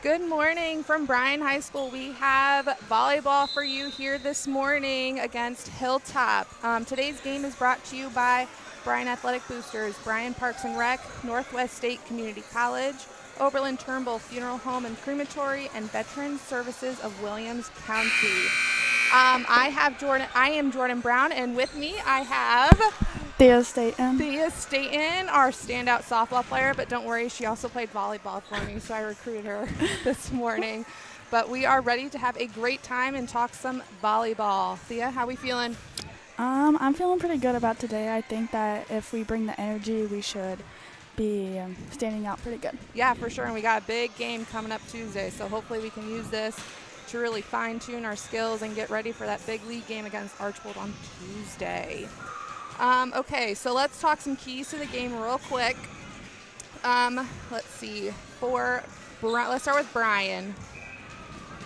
Good morning from Bryan High School. We have volleyball for you here this morning against Hilltop. Today's game is brought to you by Bryan Athletic Boosters, Bryan Parks and Rec, Northwest State Community College, Oberlin-Turnbull Funeral Home and Crematory, and Veterans Services of Williams County. I am Jordan Brown, and with me I have Thea Staten, our standout softball player, but don't worry, she also played volleyball for me, so I recruited her this morning. But we are ready to have a great time and talk some volleyball. Thea, how we feeling? I'm feeling pretty good about today. I think that if we bring the energy, we should be standing out pretty good. Yeah, for sure, and we got a big game coming up Tuesday, so hopefully we can use this to really fine-tune our skills and get ready for that big league game against Archbold on Tuesday. Okay, so let's talk some keys to the game real quick. Let's see. Let's start with Bryan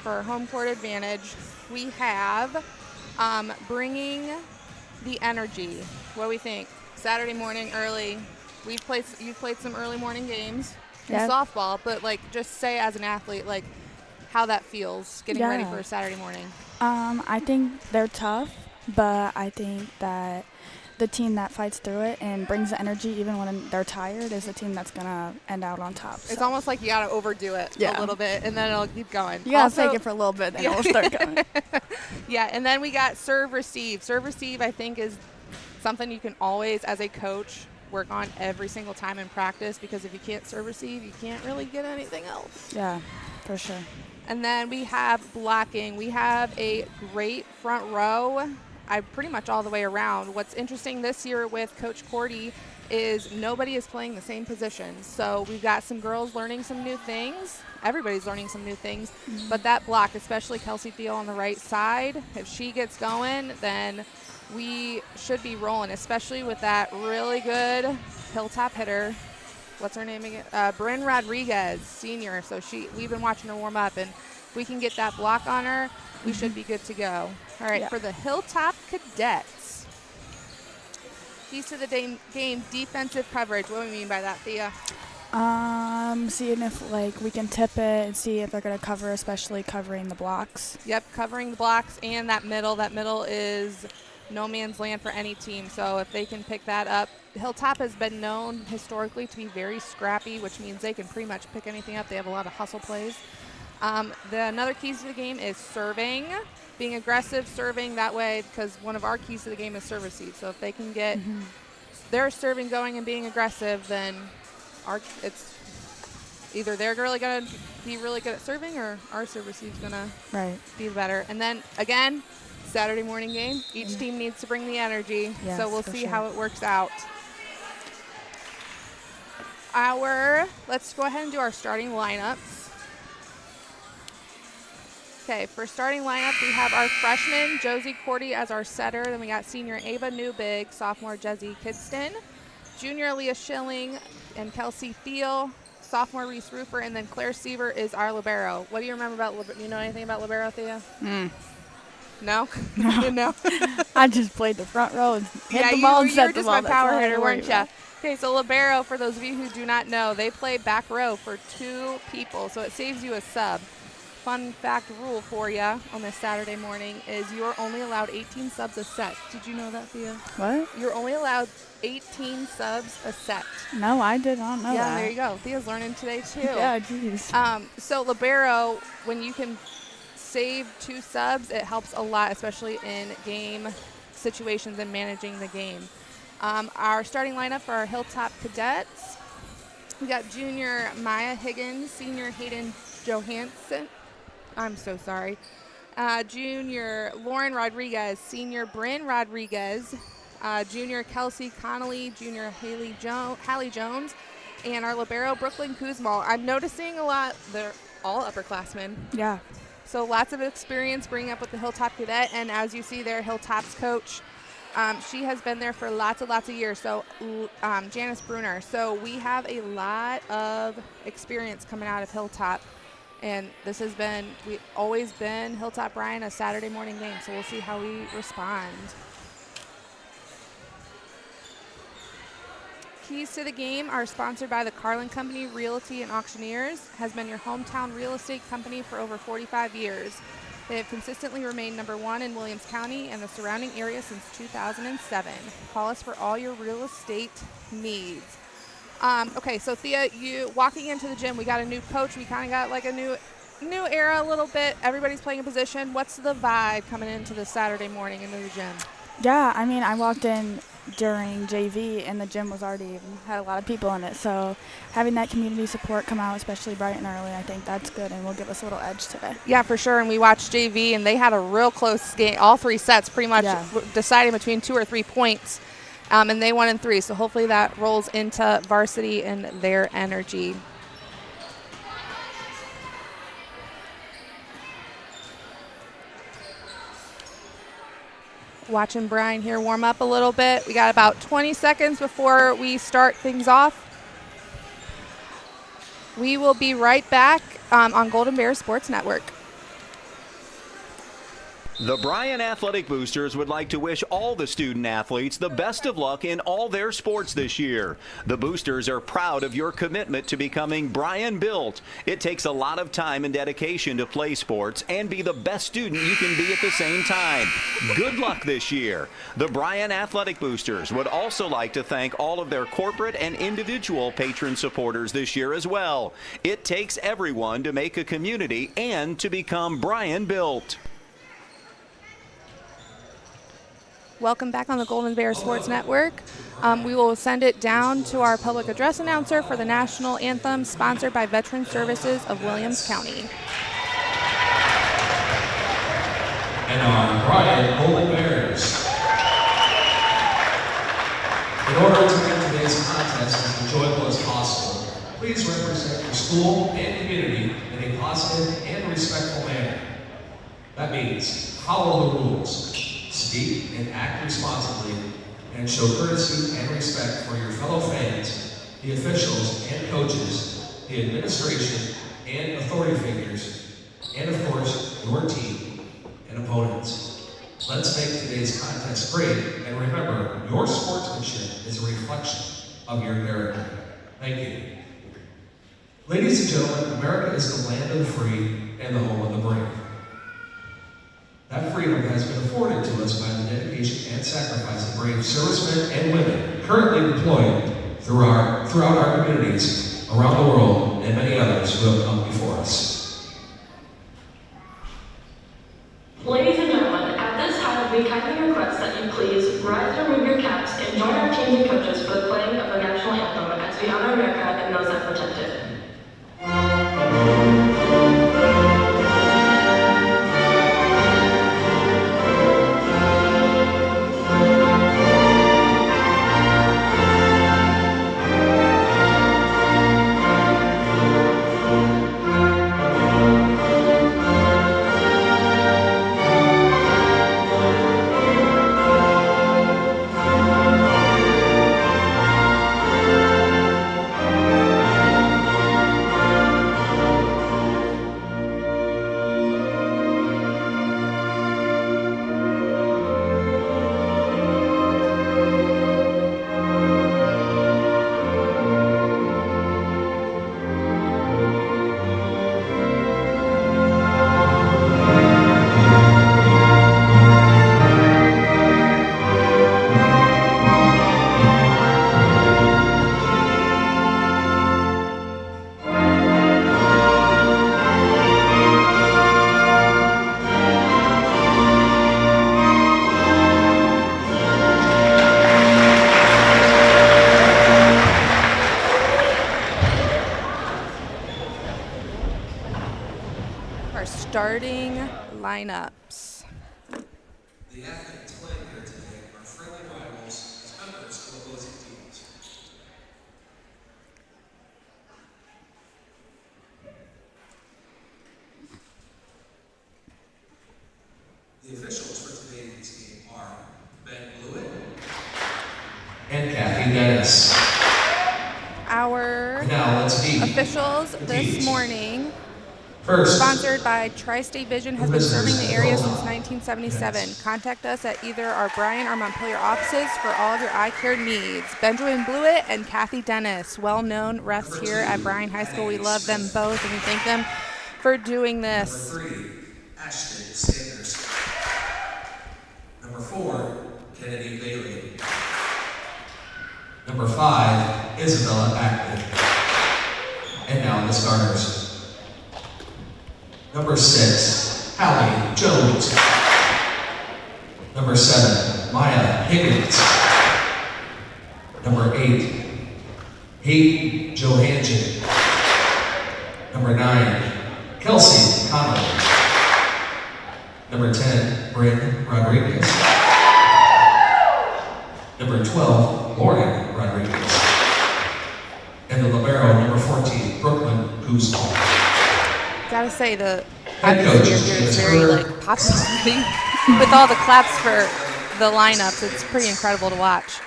for home court advantage. We have bringing the energy. What do we think? Saturday morning early. You've played some early morning games in softball, but just say as an athlete, how that feels getting ready for a Saturday morning. I think they're tough, but I think that the team that fights through it and brings the energy even when they're tired is the team that's going to end out on top. It's almost like you got to overdo it a little bit, and then it'll keep going. You got to fake it for a little bit, then it'll start going. Yeah, and then we got serve receive. Serve receive, I think, is something you can always, as a coach, work on every single time in practice, because if you can't serve receive, you can't really get anything else. Yeah, for sure. And then we have blocking. We have a great front row. Pretty much all the way around. What's interesting this year with Coach Cordy is nobody is playing the same position. So we've got some girls learning some new things. Everybody's learning some new things. Mm-hmm. But that block, especially Kelsey Thiel on the right side, if she gets going, then we should be rolling, especially with that really good Hilltop hitter. What's her name again? Bryn Rodriguez, senior. So we've been watching her warm up, and if we can get that block on her, we should be good to go. All right, for the Hilltop Cadets. Keys to the game, defensive coverage. What do we mean by that, Thea? Seeing if we can tip it and see if they're going to cover, especially covering the blocks. Yep, covering the blocks and that middle. That middle is no man's land for any team. So if they can pick that up. Hilltop has been known historically to be very scrappy, which means they can pretty much pick anything up. They have a lot of hustle plays. Another keys to the game is serving, being aggressive, serving that way, because one of our keys to the game is serve receive. So if they can get their serving going and being aggressive, then it's either they're really going to be really good at serving, or our serve receive is going to be better. And then, again, Saturday morning game. Each team needs to bring the energy, so we'll see how it works out. Let's go ahead and do our starting lineups. Okay, for starting lineup, we have our freshman, Josie Cordy, as our setter. Then we got senior Ava Newbig, sophomore Jesse Kidston, junior Leah Schilling, and Kelsey Thiel, sophomore Reese Roofer, and then Claire Seaver is our libero. What do you remember about do you know anything about libero, Thea? No? No. I just played the front row and hit the ball and set the ball. You were just my power hitter, weren't you? Okay, so libero, for those of you who do not know, they play back row for 2 people, so it saves you a sub. Fun fact rule for you on this Saturday morning is you're only allowed 18 subs a set. Did you know that, Thea? What? You're only allowed 18 subs a set. No, I did not know that. Yeah, there you go. Thea's learning today, too. Yeah, geez. So libero, when you can save 2 subs, it helps a lot, especially in game situations and managing the game. Our starting lineup for our Hilltop Cadets, we got junior Maya Higgins, senior Hayden Johansson. I'm so sorry. Junior Lauren Rodriguez, senior Bryn Rodriguez, junior Kelsey Connolly, junior Hallie Jones, and our libero Brooklyn Kuzmal. I'm noticing a lot, they're all upperclassmen. Yeah. So lots of experience bringing up with the Hilltop Cadet, and as you see there, Hilltop's coach, she has been there for lots of years. So Janice Bruner. So we have a lot of experience coming out of Hilltop. And we've always been Hilltop Bryan, a Saturday morning game, so we'll see how we respond. keys to the game are sponsored by the Carlin Company Realty and Auctioneers, has been your hometown real estate company for over 45 years. They have consistently remained #1 in Williams County and the surrounding area since 2007. Call us for all your real estate needs. Okay, so Thea, you walking into the gym, we got a new coach. We kind of got like a new era a little bit. Everybody's playing a position. What's the vibe coming into this Saturday morning into the gym? Yeah, I mean, I walked in during JV and the gym was already had a lot of people in it. So having that community support come out, especially bright and early, I think that's good and will give us a little edge today. Yeah, for sure. And we watched JV and they had a real close game. All 3 sets pretty much deciding between 2 or 3 points. And they won in 3. So hopefully that rolls into varsity and their energy. Watching Bryan here warm up a little bit. We got about 20 seconds before we start things off. We will be right back on Golden Bears Sports Network. The Bryan Athletic Boosters would like to wish all the student athletes the best of luck in all their sports this year. The Boosters are proud of your commitment to becoming Bryan built. It takes a lot of time and dedication to play sports and be the best student you can be at the same time. Good luck this year. The Bryan Athletic Boosters would also like to thank all of their corporate and individual patron supporters this year as well. It takes everyone to make a community and to become Bryan built. Welcome back on the Golden Bears Sports Network. We will send it down to our public address announcer for the national anthem, sponsored by Veteran Services of Williams County. And our Bryan Golden Bears. In order to make today's contest as enjoyable as possible, please represent your school and community in a positive and respectful manner. That means follow the rules. Speak and act responsibly, and show courtesy and respect for your fellow fans, the officials and coaches, the administration and authority figures, and of course, your team and opponents. Let's make today's contest great, and remember, your sportsmanship is a reflection of your character. Thank you. Ladies and gentlemen, America is the land of the free and the home of the brave. That freedom has been afforded to us by the dedication and sacrifice of brave servicemen and women currently deployed throughout our communities around the world, and many others who have come before us. Ladies and gentlemen, at this time we kindly request that you please rise and remove your caps and join our teams and coaches for the playing of the national anthem as we honor America and those that protect it. Starting lineups. The athletes playing here today are friendly rivals as members of opposing teams. The officials for today's game are Ben Blewett and Kathy Dennis. Our Now let's meet officials the this teams. morning First, Sponsored by Tri-State Vision, has been serving the area since 1977. Contact us at either our Bryan or Montpelier offices for all of your eye care needs. Benjamin Blewett and Kathy Dennis, well-known refs here at Bryan High School. We love them both, and we thank them for doing this. Number 3, Ashton Sanders. Number 4, Kennedy Bailey. Number 5, Isabella Ackley. And now the starters. Number 6, Hallie Jones. Number 7, Maya Higgins. Number 8, Hayden Johansen. Number 9, Kelsey Connolly. Number 10, Bryn Rodriguez. Number 12, Lauren Rodriguez. And the libero, number 14, Brooklyn Guzman. Gotta say, the Head coach atmosphere here is very popular. With all the claps for the lineups, it's pretty incredible to watch.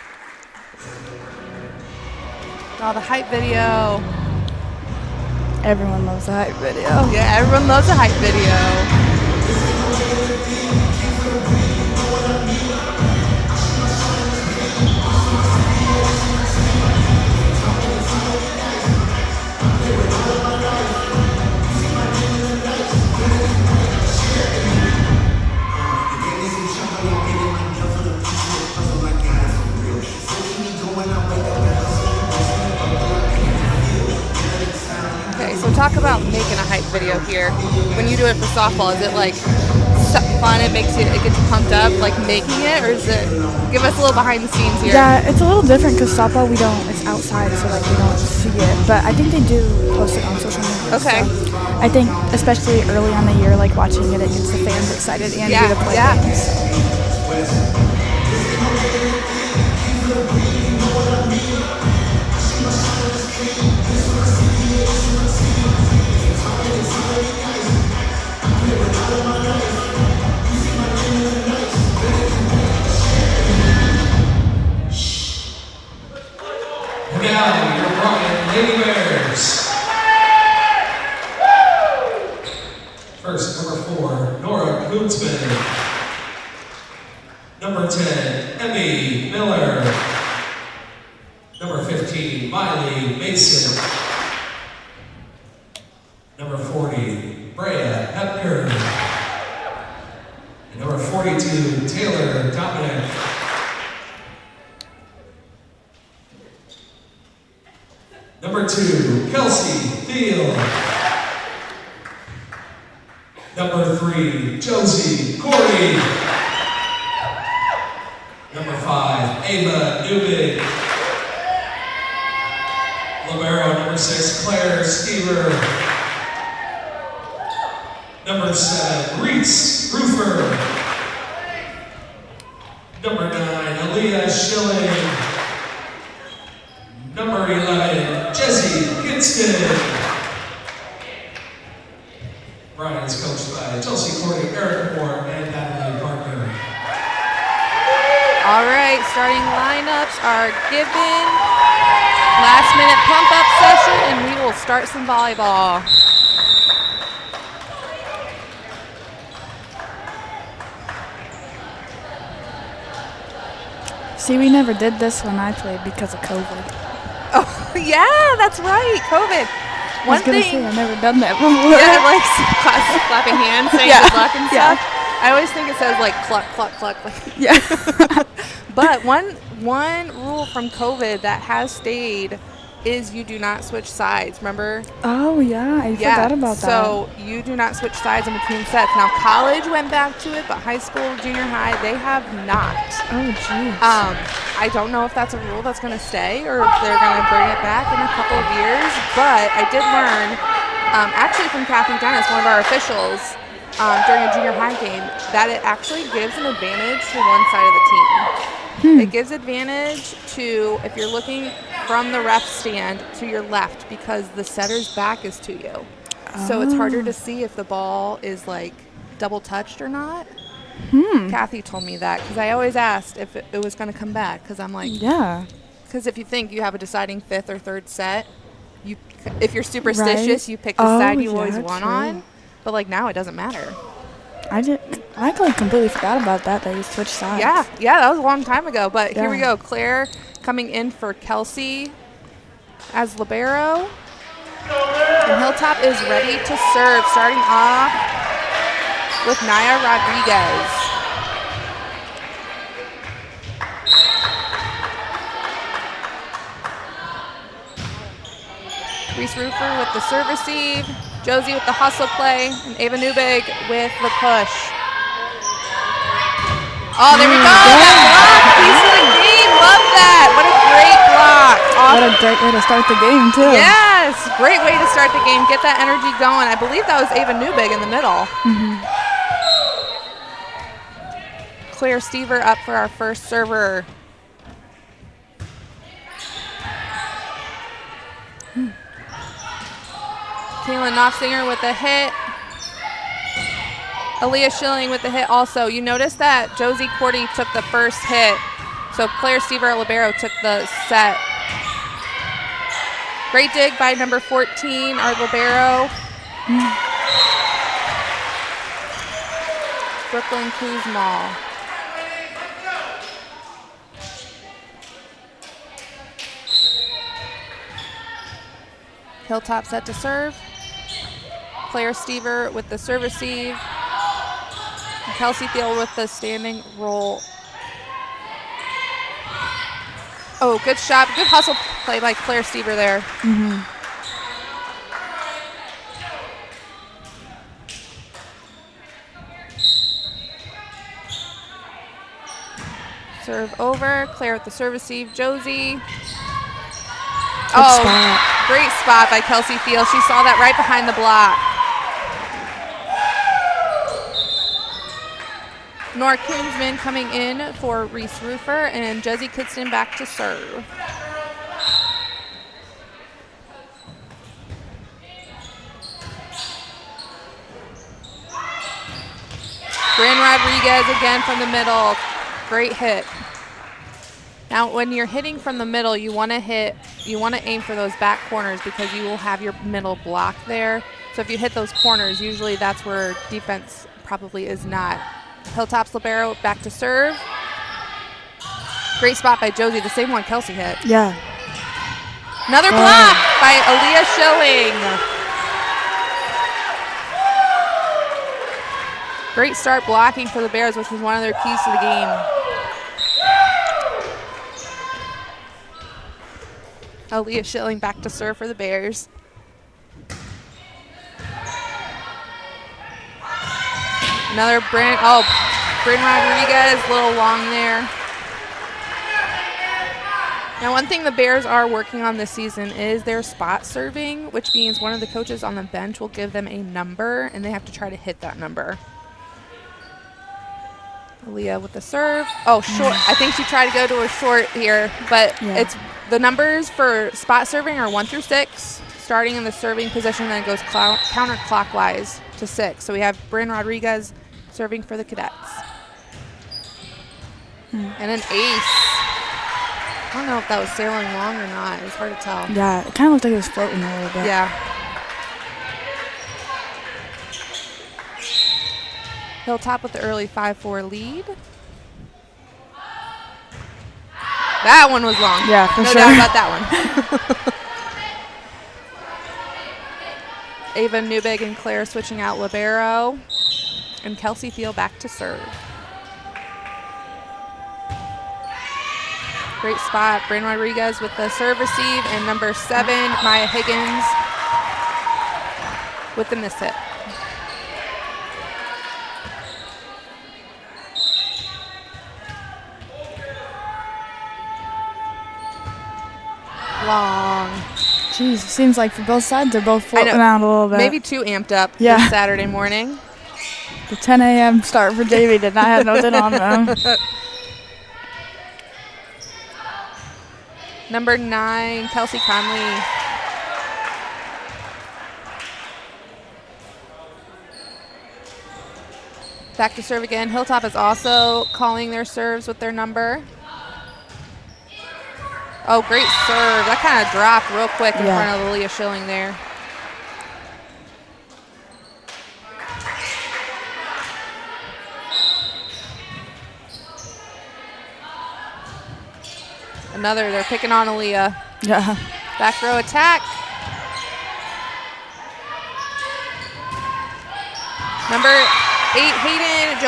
Oh, the hype video. Everyone loves the hype video. Yeah, everyone loves a hype video. Okay, so talk about making a hype video here. When you do it for softball, is it like fun? It gets you pumped up, like making it, or is it? Give us a little behind the scenes here. Yeah, it's a little different because softball it's outside, so like we don't see it. But I think they do post it on social media. Okay. So I think especially early on the year, like watching it gets the fans excited and you to play games. Now, your Bryan Lady Bears. First, number 4, Nora Kunzman. Number 10, Emmy Miller. Number 15, Miley Mason. Number 40, Brea Hepner. And number 42, Taylor Dominic. Number 2, Kelsey Thiel. Number 3, Josie Corey. Number 5, Ava Newman. Libero, number 6, Claire Stever. Number 7, Reese Roofer. Number 9, Aaliyah Schilling. Number 11, Jessie Kinston. Bryan is coached by Chelsea Cordy, Eric Moore, and Natalie Parker. All right, starting lineups are given. Last minute pump up session, and we will start some volleyball. See, we never did this when I played because of COVID. Oh, yeah, that's right, COVID. I was going to say, I've never done that before. Yeah, like clapping hands, saying Yeah. good luck and Yeah. stuff. I always think it says like cluck, cluck, cluck. Like. Yeah. But one rule from COVID that has stayed is you do not switch sides. Remember? Oh, yeah. I forgot about that. So you do not switch sides in between sets. Now college went back to it, but high school, junior high, they have not. Oh, geez. I don't know if that's a rule that's going to stay or if they're going to bring it back in a couple of years. But I did learn, actually from Kathy Dennis, one of our officials, during a junior high game, that it actually gives an advantage to one side of the team. It gives advantage to, if you're looking from the ref stand to your left, because the setter's back is to you. So it's harder to see if the ball is like double touched or not. Kathy told me that because I always asked if it was going to come back because I'm like, yeah. because if you think you have a deciding fifth or third set, you if you're superstitious, Right. you pick the side you yeah, always won true. on. But like now, it doesn't matter. I like completely forgot about that. They switched sides. Yeah, that was a long time ago. But here we Yeah. go. Claire coming in for Kelsey as libero. And Hilltop is ready to serve, starting off with Naya Rodriguez. Reese Rufer with the serve receive. Josie with the hustle play. And Ava Newbig with the push. Oh, there we go. That block. Piece of the game. Love that. What a great block. What a great way to start the game, too. Yes. Great way to start the game. Get that energy going. I believe that was Ava Newbig in the middle. Claire Stever up for our first server. Kaylin Knopfsinger with the hit. Aaliyah Schilling with the hit also. You notice that Josie Cordy took the first hit, so Claire Stever libero took the set. Great dig by number 14, our libero. Brooklyn Kuzmal. Hilltop set to serve. Claire Stever with the serve receive. Kelsey Thiel with the standing roll. Oh, good shot. Good hustle play by Claire Stever there. Serve over. Claire with the serve receive. Josie. Spot. Great spot by Kelsey Thiel. She saw that right behind the block. Nora Koonsman coming in for Reese Rufer, and Josie Kidston back to serve. Bryn Rodriguez again from the middle. Great hit. Now, when you're hitting from the middle, you want to aim for those back corners because you will have your middle block there. So if you hit those corners, usually that's where defense probably is not. Hilltop's libero back to serve. Great spot by Josie, the same one Kelsey hit. Yeah. Another block by Aaliyah Schilling. Great start blocking for the Bears, which was one of their keys to the game. Aaliyah Schilling back to serve for the Bears. Another Bryn Rodriguez, a little long there. Now, one thing the Bears are working on this season is their spot serving, which means one of the coaches on the bench will give them a number, and they have to try to hit that number. Aaliyah with the serve. Oh, short. I think she tried to go to a short here, but it's the numbers for spot serving are 1 through 6, starting in the serving position, then it goes counterclockwise to 6. So we have Bryn Rodriguez serving for the Cadets. And an ace. I don't know if that was sailing long or not. It was hard to tell. Yeah, it kind of looked like it was floating a little bit. Yeah. Hilltop with the early 5-4 lead. That one was long. Yeah, for no sure. doubt about that one. Ava Newbig and Claire switching out libero. And Kelsey Thiel back to serve. Great spot. Bryn Rodriguez with the serve receive. And number 7, Maya Higgins with the miss hit. Long. Jeez, seems like for both sides, they're both floating out a little bit. Maybe too amped up this Saturday morning. The 10 a.m. start for JV did not have nothing on them. Number 9, Kelsey Conley. Back to serve again. Hilltop is also calling their serves with their number. Oh, great serve. That kind of dropped real quick in Yeah. front of Aaliyah Schilling there. They're picking on Aaliyah. Yeah. Back row attack. Number 8, Hayden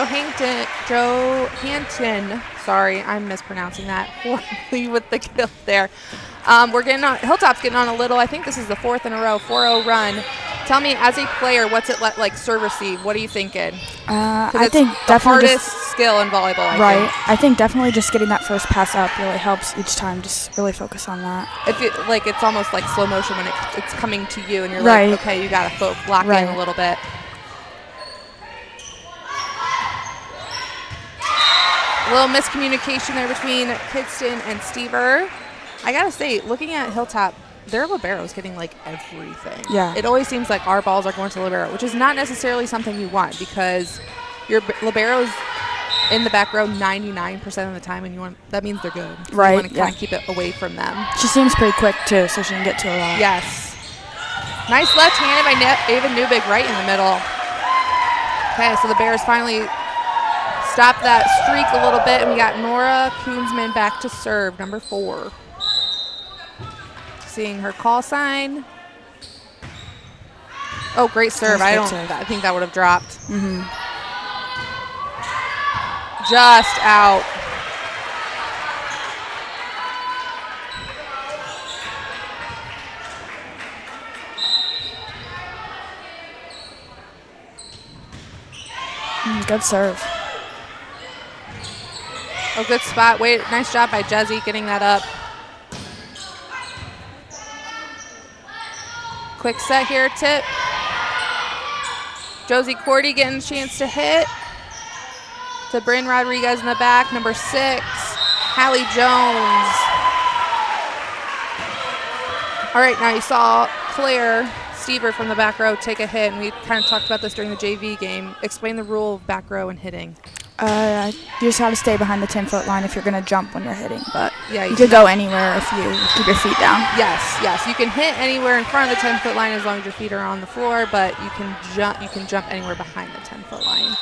Johansson. Sorry, I'm mispronouncing that horribly with the kill there. We're getting on. Hilltop's getting on a little. I think this is the 4th in a row, 4-0 run. Tell me, as a player, what's it like serve receive? What are you thinking? I think the definitely hardest skill in volleyball. I think. I think definitely just getting that first pass up really helps each time. Just really focus on that. If it, like, it's almost like slow motion when it's coming to you, and you're Right. like, okay, you got to lock in a little bit. A little miscommunication there between Kidston and Stever. I gotta say, looking at Hilltop, their libero is getting like everything. Yeah. It always seems like our balls are going to libero, which is not necessarily something you want because your libero's in the back row 99% of the time, and that means they're good. So Right, you want to kind yeah. of keep it away from them. She seems pretty quick too, so she can get to a lot. Yes. Nice left-handed by Ava Newbig right in the middle. Okay, so the Bears finally stopped that streak a little bit, and we got Nora Koonsman back to serve, number 4. Seeing her call sign. Oh, great serve. Nice serve. I think that would have dropped. Just out. Good serve. Oh, good spot. Nice job by Jezzy getting that up. Quick set here, tip. Josie Cordy getting a chance to hit. To Bryn Rodriguez in the back, number 6, Hallie Jones. All right, now you saw Claire Stever from the back row take a hit, and we kind of talked about this during the JV game. Explain the rule of back row and hitting. You just have to stay behind the 10-foot line if you're going to jump when you're hitting, but Yeah, you could go anywhere if you keep your feet down. Yes. You can hit anywhere in front of the 10-foot line as long as your feet are on the floor, but you can jump anywhere behind the 10-foot line.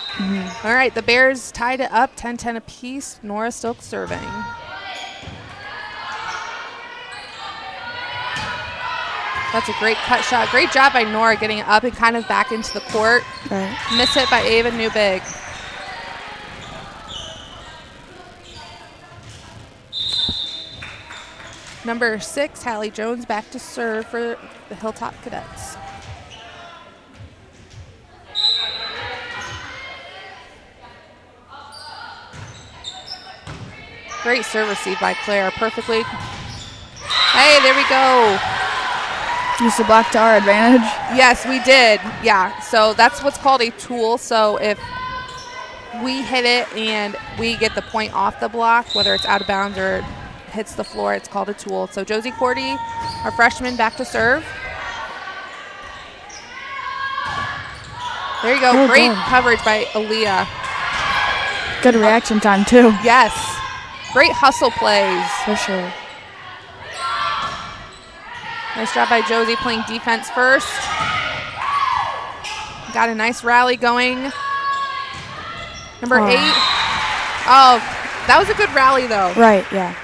All right, the Bears tied it up 10-10 apiece. Nora still serving. That's a great cut shot. Great job by Nora getting it up and kind of back into the court. Right. Miss hit by Ava Newbig. Number 6, Hallie Jones back to serve for the Hilltop Cadets. Great serve receive by Claire. Perfectly. Hey, there we go. Use the block to our advantage. Yes, we did. Yeah, so that's what's called a tool. So if we hit it and we get the point off the block, whether it's out of bounds or it hits the floor, it's called a tool. So Josie Cordy, our freshman, back to serve. There you go. Oh, Great good. coverage by Aaliyah. Good reaction time, too. Yes. Great hustle plays. For sure. Nice job by Josie playing defense first. Got a nice rally going. Number 8. Oh, that was a good rally, though. Right, yeah.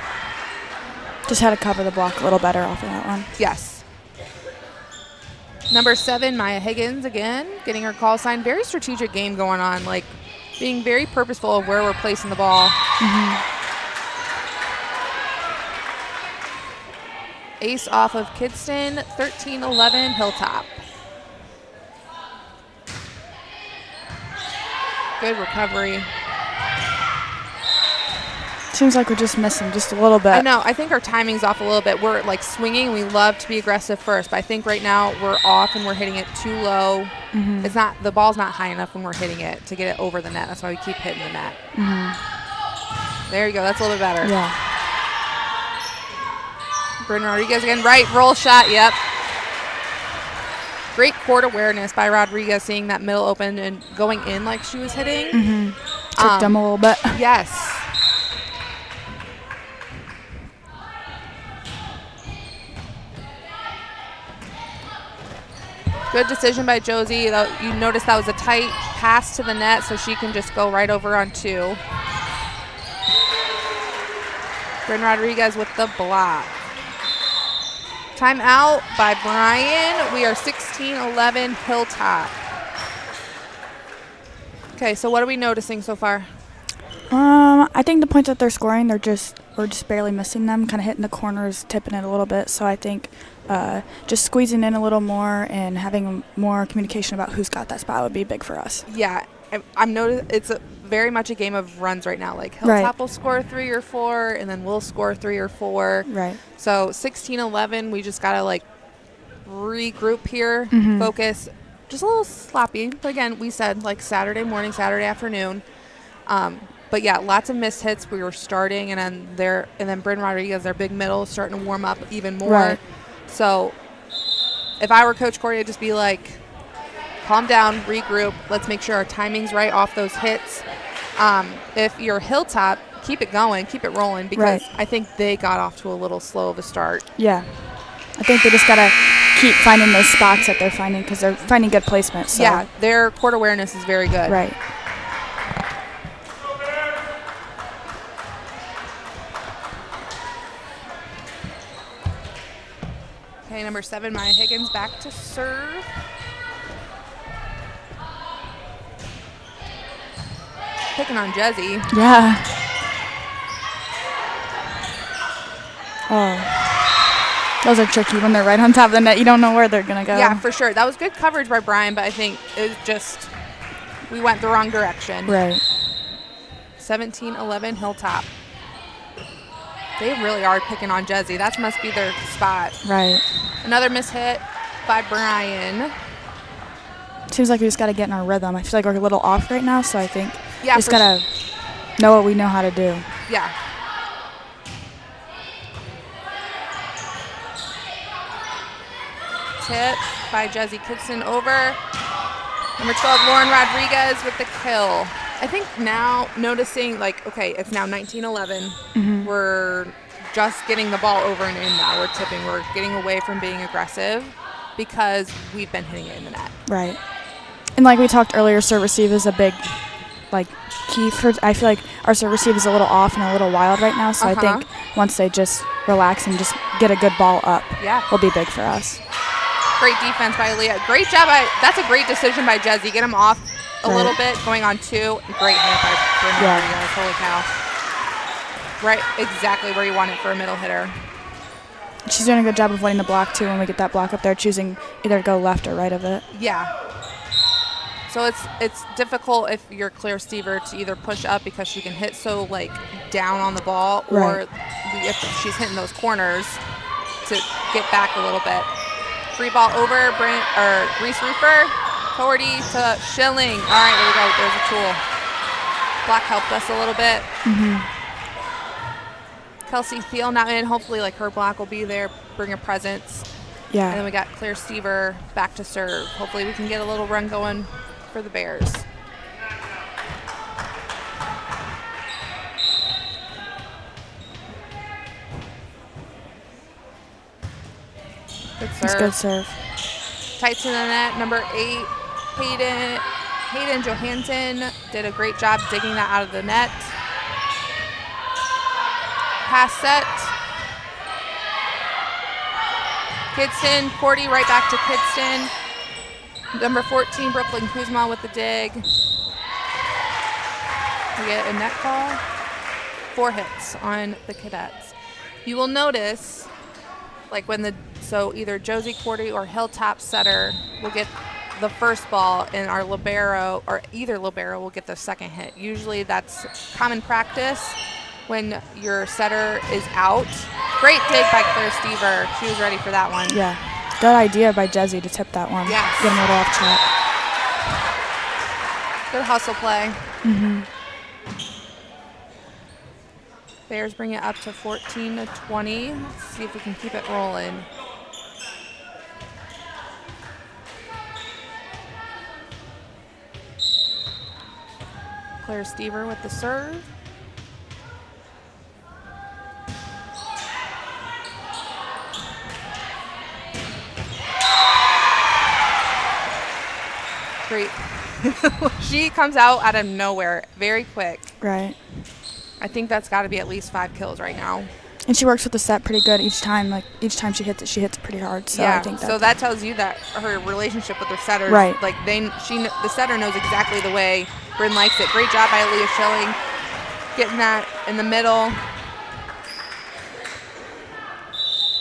Just had to cover the block a little better off of that one. Yes. Number 7, Maya Higgins again, getting her call sign. Very strategic game going on, like being very purposeful of where we're placing the ball. Ace off of Kidston, 13-11 Hilltop. Good recovery. Seems like we're just missing just a little bit. I know. I think our timing's off a little bit. We're like swinging. We love to be aggressive first, but I think right now we're off and we're hitting it too low. It's not, the ball's not high enough when we're hitting it to get it over the net. That's why we keep hitting the net. There you go. That's a little bit better. Yeah. Bryn Rodriguez again. Right, roll shot. Yep. Great court awareness by Rodriguez, seeing that middle open and going in like she was hitting. Tricked them a little bit. Yes. Good decision by Josie. You notice that was a tight pass to the net, so she can just go right over on 2. Bryn Rodriguez with the block. Timeout by Bryan. We are 16-11 Hilltop. Okay, so what are we noticing so far? I think the points that they're scoring, we're just barely missing them, kind of hitting the corners, tipping it a little bit. So I think just squeezing in a little more and having more communication about who's got that spot would be big for us. Yeah, I'm noticing it's very much a game of runs right now. Like Hilltop will score 3 or 4, and then we'll score 3 or 4. Right. So 16-11, we just gotta like regroup here, focus. Just a little sloppy. But again, we said like Saturday morning, Saturday afternoon. But yeah, lots of missed hits. We were starting, and then Bryn Rodriguez, their big middle, is starting to warm up even more. Right. So if I were Coach Corey, I'd just be like, calm down, regroup. Let's make sure our timing's right off those hits. If you're Hilltop, keep it going, keep it rolling, because I think they got off to a little slow of a start. Yeah. I think they just got to keep finding those spots that they're finding because they're finding good placement. So. Yeah, their court awareness is very good. Right. Okay, number 7, Maya Higgins back to serve. Picking on Jezzy. Yeah. Oh. Those are tricky when they're right on top of the net. You don't know where they're going to go. Yeah, for sure. That was good coverage by Bryan, but I think it was just we went the wrong direction. Right. 17-11 Hilltop. They really are picking on Jezzy. That must be their spot. Right. Another miss hit by Bryan. Seems like we just got to get in our rhythm. I feel like we're a little off right now, so I think we just got to know what we know how to do. Yeah. Tip by Jezzy Kidson over. Number 12, Lauren Rodriguez with the kill. I think now noticing, like, okay, it's now 19-11. We're just getting the ball over and in now. We're tipping. We're getting away from being aggressive because we've been hitting it in the net. Right. And like we talked earlier, serve receive is a big, like, key for. I feel like our serve receive is a little off and a little wild right now. So I think once they just relax and just get a good ball up, will be big for us. Great defense by Leah. Great job. That's a great decision by Jezzy. Get him off a little bit, going on 2. Great hit by Bryn Rodriguez. Holy cow. Right, exactly where you want it for a middle hitter. She's doing a good job of letting the block, too, when we get that block up there, choosing either to go left or right of it. Yeah. So it's difficult if you're Claire Stever to either push up because she can hit so, like, down on the ball, or if she's hitting those corners to get back a little bit. Free ball over, Reese Roofer, Cordy to Schilling. All right, there we go. There's a tool. Block helped us a little bit. Kelsey Thiel now in. Hopefully, like, her block will be there, bring a presence. Yeah. And then we got Claire Stever back to serve. Hopefully, we can get a little run going for the Bears. Good serve. It's good serve. Tight to the net. Number 8, Hayden Johansson did a great job digging that out of the net. Pass set. Kidston, Cordy right back to Kidston. Number 14, Brooklyn Kuzma with the dig. We get a net call. 4 hits on the Cadets. You will notice, like, so either Josie Cordy or Hilltop setter will get the first ball, and our libero, or either libero, will get the second hit. Usually that's common practice when your setter is out. Great dig by Claire Stever. She was ready for that one. Yeah. Good idea by Jezzy to tip that one. Yes. Get him a little off track. Good hustle play. Bears bring it up to 14-20. Let's see if we can keep it rolling. Claire Stever with the serve. Great. She comes out of nowhere very quick. Right. I think that's got to be at least 5 kills right now. And she works with the set pretty good each time. Like each time she hits it pretty hard. So yeah. I think So that tells you that her relationship with her setters, right. like the setter knows exactly the way Bryn likes it. Great job by Aaliyah Schilling, getting that in the middle.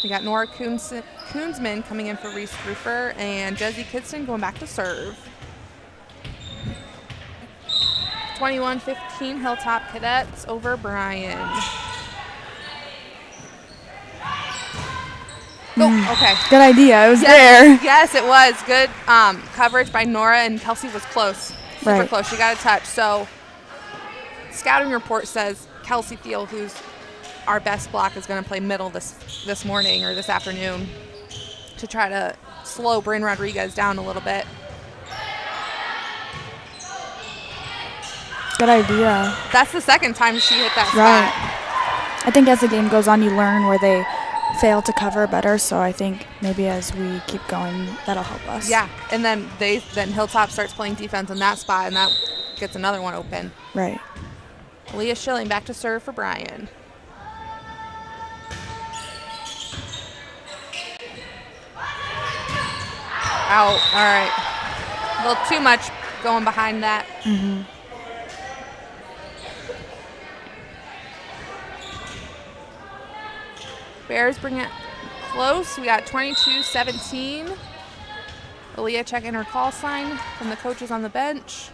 We got Nora Koonsman coming in for Reese Roofer and Jesse Kidston going back to serve. 21-15 Hilltop Cadets over Bryan. Oh, okay. Good idea. It was there. Yes, it was. Good coverage by Nora, and Kelsey was close. Super close. She got a touch. So scouting report says Kelsey Thiel, who's our best block, is going to play middle this morning or this afternoon to try to slow Bryn Rodriguez down a little bit. Good idea. That's the second time she hit that spot. I think as the game goes on, you learn where they fail to cover better, so I think maybe as we keep going, that'll help us. Yeah, and then Hilltop starts playing defense in that spot, and that gets another one open. Right. Leah Schilling back to serve for Bryan. Out. All right. A little too much going behind that. Mm-hmm. Bears bring it close. We got 22-17. Aaliyah checking her call sign from the coaches on the bench.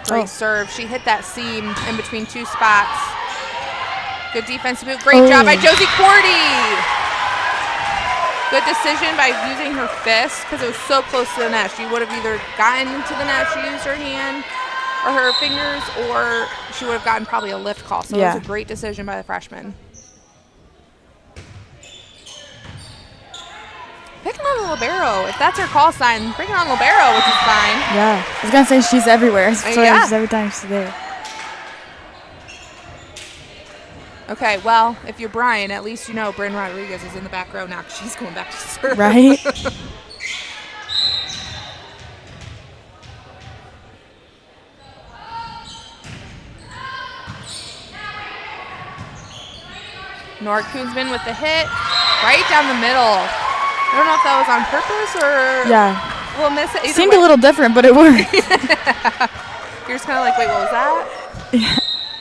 Great serve. She hit that seam in between 2 spots. Good defensive move. Great job by Josie Cordy. Good decision by using her fist because it was so close to the net. She would have either gotten into the net, she used her hand or her fingers, or she would have gotten probably a lift call. So it was a great decision by the freshman. Picking on the libero. If that's her call sign, bring on libero, which is fine. Yeah. I was going to say she's everywhere. So every time she's there. Okay, well, if you're Bryan, at least you know Bryn Rodriguez is in the back row now because she's going back to serve. Right? Nora Koonsman with the hit right down the middle. I don't know if that was on purpose or we'll miss it. Seemed a little different, but it worked. You're just kind of like, wait, what was that? Yeah.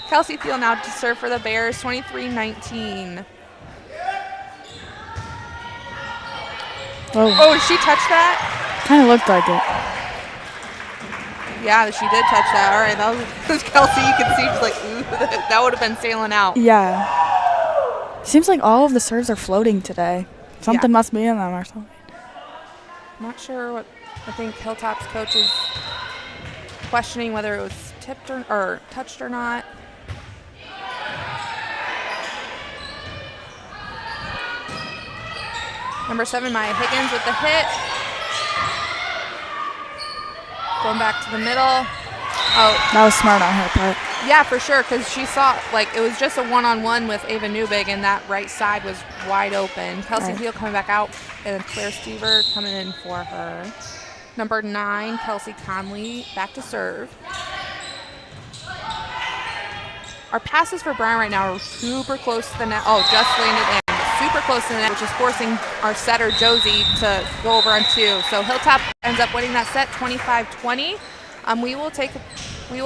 Kelsey Thiel now to serve for the Bears, 23-19. Oh, did she touch that? Kind of looked like it. Yeah, she did touch that. All right, that was Kelsey. You could see she's like, ooh, that would have been sailing out. Yeah. Seems like all of the serves are floating today. Something must be in them or something. Not sure what. I think Hilltop's coach is questioning whether it was tipped or touched or not. Number 7, Maya Higgins with the hit. Going back to the middle. Oh. That was smart on her part. Yeah, for sure, because she saw, like, it was just a one-on-one with Ava Newbig, and that right side was wide open. Kelsey Thiel coming back out, and Claire Stever coming in for her. Number 9, Kelsey Conley, back to serve. Our passes for Bryan right now are super close to the net. Oh, just landed in. Super close to the net, which is forcing our setter, Josie, to go over on 2. So Hilltop ends up winning that set 25-20. We will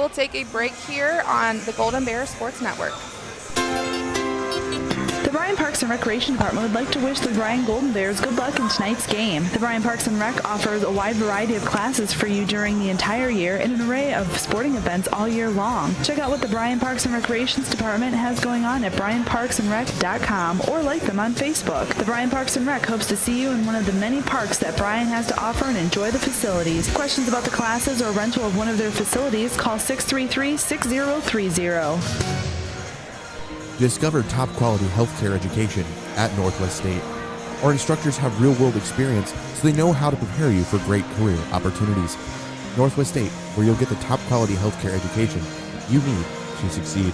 take a break here on the Golden Bear Sports Network. The Bryan Parks and Recreation Department would like to wish the Bryan Golden Bears good luck in tonight's game. The Bryan Parks and Rec offers a wide variety of classes for you during the entire year and an array of sporting events all year long. Check out what the Bryan Parks and Recreations Department has going on at bryanparksandrec.com or like them on Facebook. The Bryan Parks and Rec hopes to see you in one of the many parks that Bryan has to offer and enjoy the facilities. Questions about the classes or rental of one of their facilities, call 633-6030. Discover top-quality healthcare education at Northwest State. Our instructors have real-world experience, so they know how to prepare you for great career opportunities. Northwest State, where you'll get the top-quality healthcare education you need to succeed.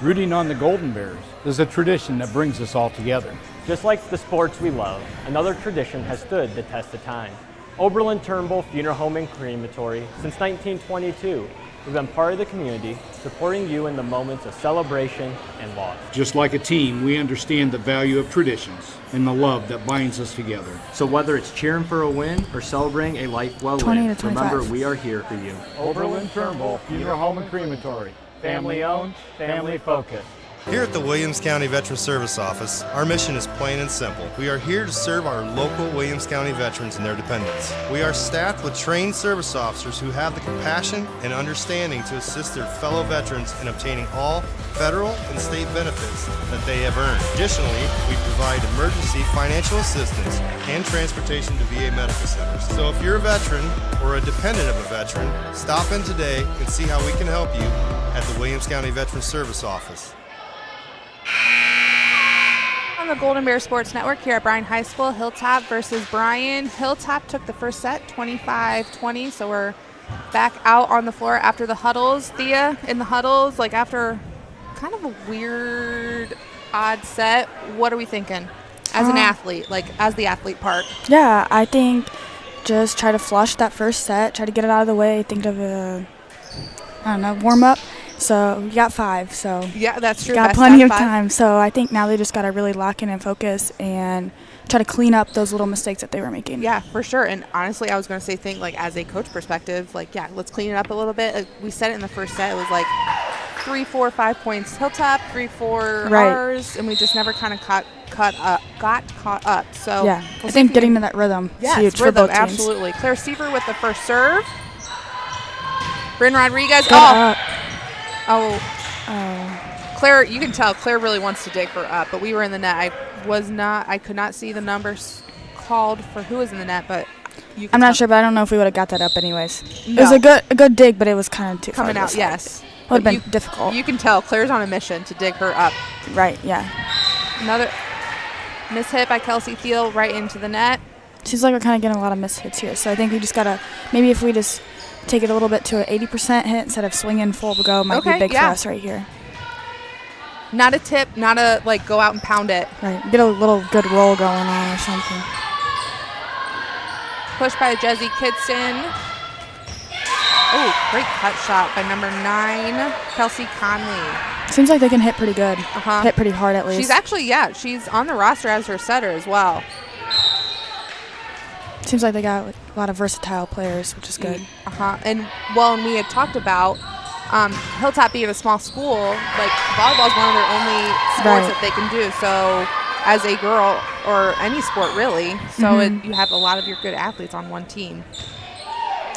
Rooting on the Golden Bears is a tradition that brings us all together. Just like the sports we love, another tradition has stood the test of time. Oberlin-Turnbull Funeral Home and Crematory since 1922. We've been part of the community, supporting you in the moments of celebration and loss. Just like a team, we understand the value of traditions and the love that binds us together. So whether it's cheering for a win or celebrating a life well 20 lived, to 25. remember we are here for you. Oberlin-Turnbull Funeral Home and Crematory. Family owned, family focused. Here at the Williams County Veteran Service Office, our mission is plain and simple. We are here to serve our local Williams County veterans and their dependents. We are staffed with trained service officers who have the compassion and understanding to assist their fellow veterans in obtaining all federal and state benefits that they have earned. Additionally, we provide emergency financial assistance and transportation to VA medical centers. So if you're a veteran or a dependent of a veteran, stop in today and see how we can help you at the Williams County Veteran Service Office. On the Golden Bear Sports Network here at Bryan High School, Hilltop versus Bryan. Hilltop took the first set 25-20, so we're back out on the floor after the huddles. Thea, in the huddles, like after kind of a weird, odd set, what are we thinking as an athlete, like as the athlete part? Yeah, I think just try to flush that first set, try to get it out of the way, think of a, warm up. So you got 5, so yeah, that's true. Got plenty of time. So I think now they just got to really lock in and focus and try to clean up those little mistakes that they were making. Yeah, for sure. And honestly, I was going to say, like as a coach perspective, like let's clean it up a little bit. We said it in the first set. It was like 3, 4, 5 points Hilltop, 3, 4 ours, and we just never kind of got caught up. So yeah, I think getting to that rhythm is huge for both teams. Absolutely. Claire Seaver with the first serve. Bryn Rodriguez. Oh, Claire, you can tell Claire really wants to dig her up, but we were in the net. I could not see the numbers called for who was in the net, but I'm not sure, but I don't know if we would have got that up anyways. No. It was a good dig, but it was kind of too coming far out. Yes, would have been difficult. You can tell Claire's on a mission to dig her up. Right. Yeah. Another mishit by Kelsey Thiel right into the net. Seems like we're kind of getting a lot of mishits here, so I think we just gotta maybe if we just take it a little bit to an 80% hit instead of swinging full go might be big for us right here. Not a tip, not a go out and pound it. Right, get a little good roll going on or something. Push by Jesse Kidson. Oh, great cut shot by number 9, Kelsey Conley. Seems like they can hit pretty good. Hit pretty hard at least. She's actually, she's on the roster as her setter as well. Seems like they got a lot of versatile players, which is good. And we had talked about Hilltop being a small school, like volleyball is one of their only sports that they can do. So as a girl, or any sport really, so you have a lot of your good athletes on one team.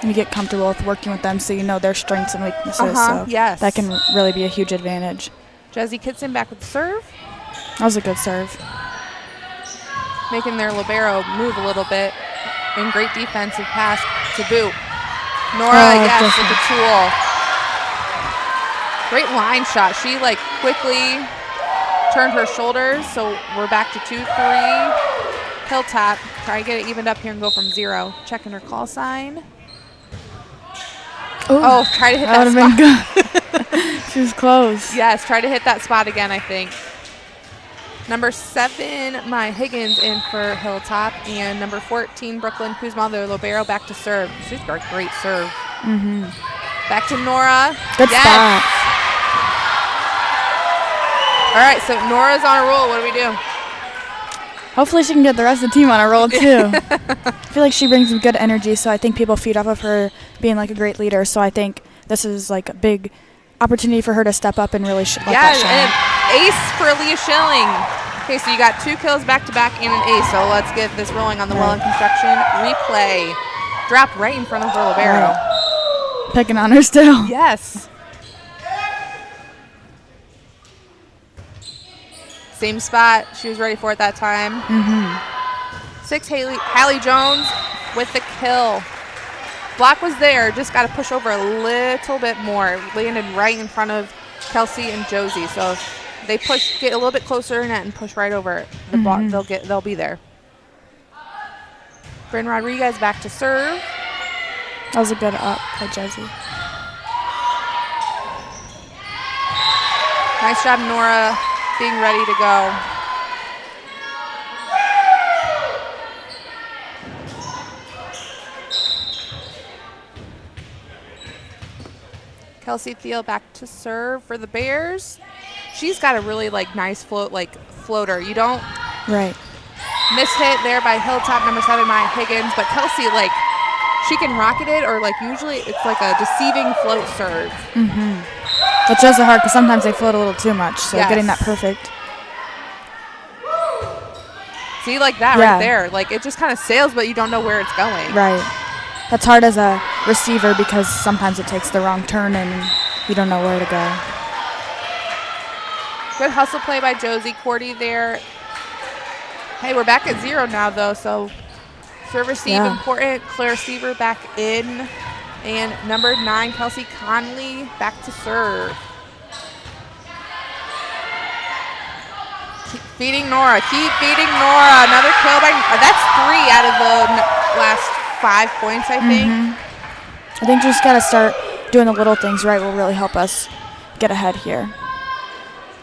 And you get comfortable with working with them so you know their strengths and weaknesses. So that can really be a huge advantage. Jesse Kitson back with the serve. That was a good serve. Making their libero move a little bit. And great defensive pass to boot. Nora, with the tool. Great line shot. She quickly turned her shoulders, so we're back to 2-3. Hilltop, try to get it evened up here and go from 0. Checking her call sign. Ooh, try to hit that spot. Been good. She was close. Yes, try to hit that spot again, I think. Number 7, Maya Higgins in for Hilltop, and number 14, Brooklyn Kuzma, their libero, back to serve. She's got a great serve. Back to Nora. Good spot. All right, so Nora's on a roll. What do we do? Hopefully she can get the rest of the team on a roll, too. I feel like she brings some good energy, so I think people feed off of her being a great leader. So I think this is a big opportunity for her to step up and really let that shine. Ace for Leah Schilling. Okay, so you got 2 kills back-to-back and an ace. So let's get this rolling on the Welland Construction replay. Dropped right in front of her libero. Picking on her still. Yes. Same spot. She was ready for it that time. 6, Hallie Jones with the kill. Block was there. Just got to push over a little bit more. Landed right in front of Kelsey and Josie. So if they get a little bit closer to net and push right over it, the block, they'll be there. Bryn Rodriguez back to serve. That was a good up by Josie. Nice job, Nora, being ready to go. Kelsey Thiel back to serve for the Bears. She's got a really nice floater. You don't miss hit there by Hilltop number 7, Maya Higgins, but Kelsey she can rocket it, or usually it's a deceiving float serve. Which does it hard because sometimes they float a little too much, so getting that perfect. See, that right there. It just kind of sails, but you don't know where it's going. Right. That's hard as a receiver because sometimes it takes the wrong turn and you don't know where to go. Good hustle play by Josie Cordy there. Hey, we're back at 0 now, though, so serve receive important. Claire Seaver back in. And number 9, Kelsey Conley back to serve. Keep feeding Nora. Keep feeding Nora. Another kill by that's 3 out of the last 5 points, I think. I think you just got to start doing the little things right will really help us get ahead here.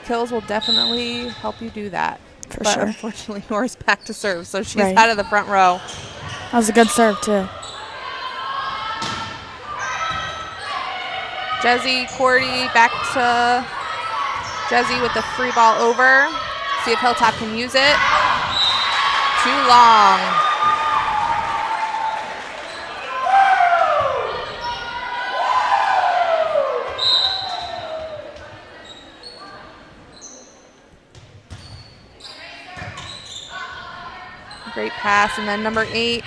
Kills will definitely help you do that. For but sure. Unfortunately, Nora's back to serve, so she's out of the front row. That was a good serve, too. Jezzy Cordy back to Jezzy with the free ball over. See if Hilltop can use it. Too long. Great pass, and then number 8.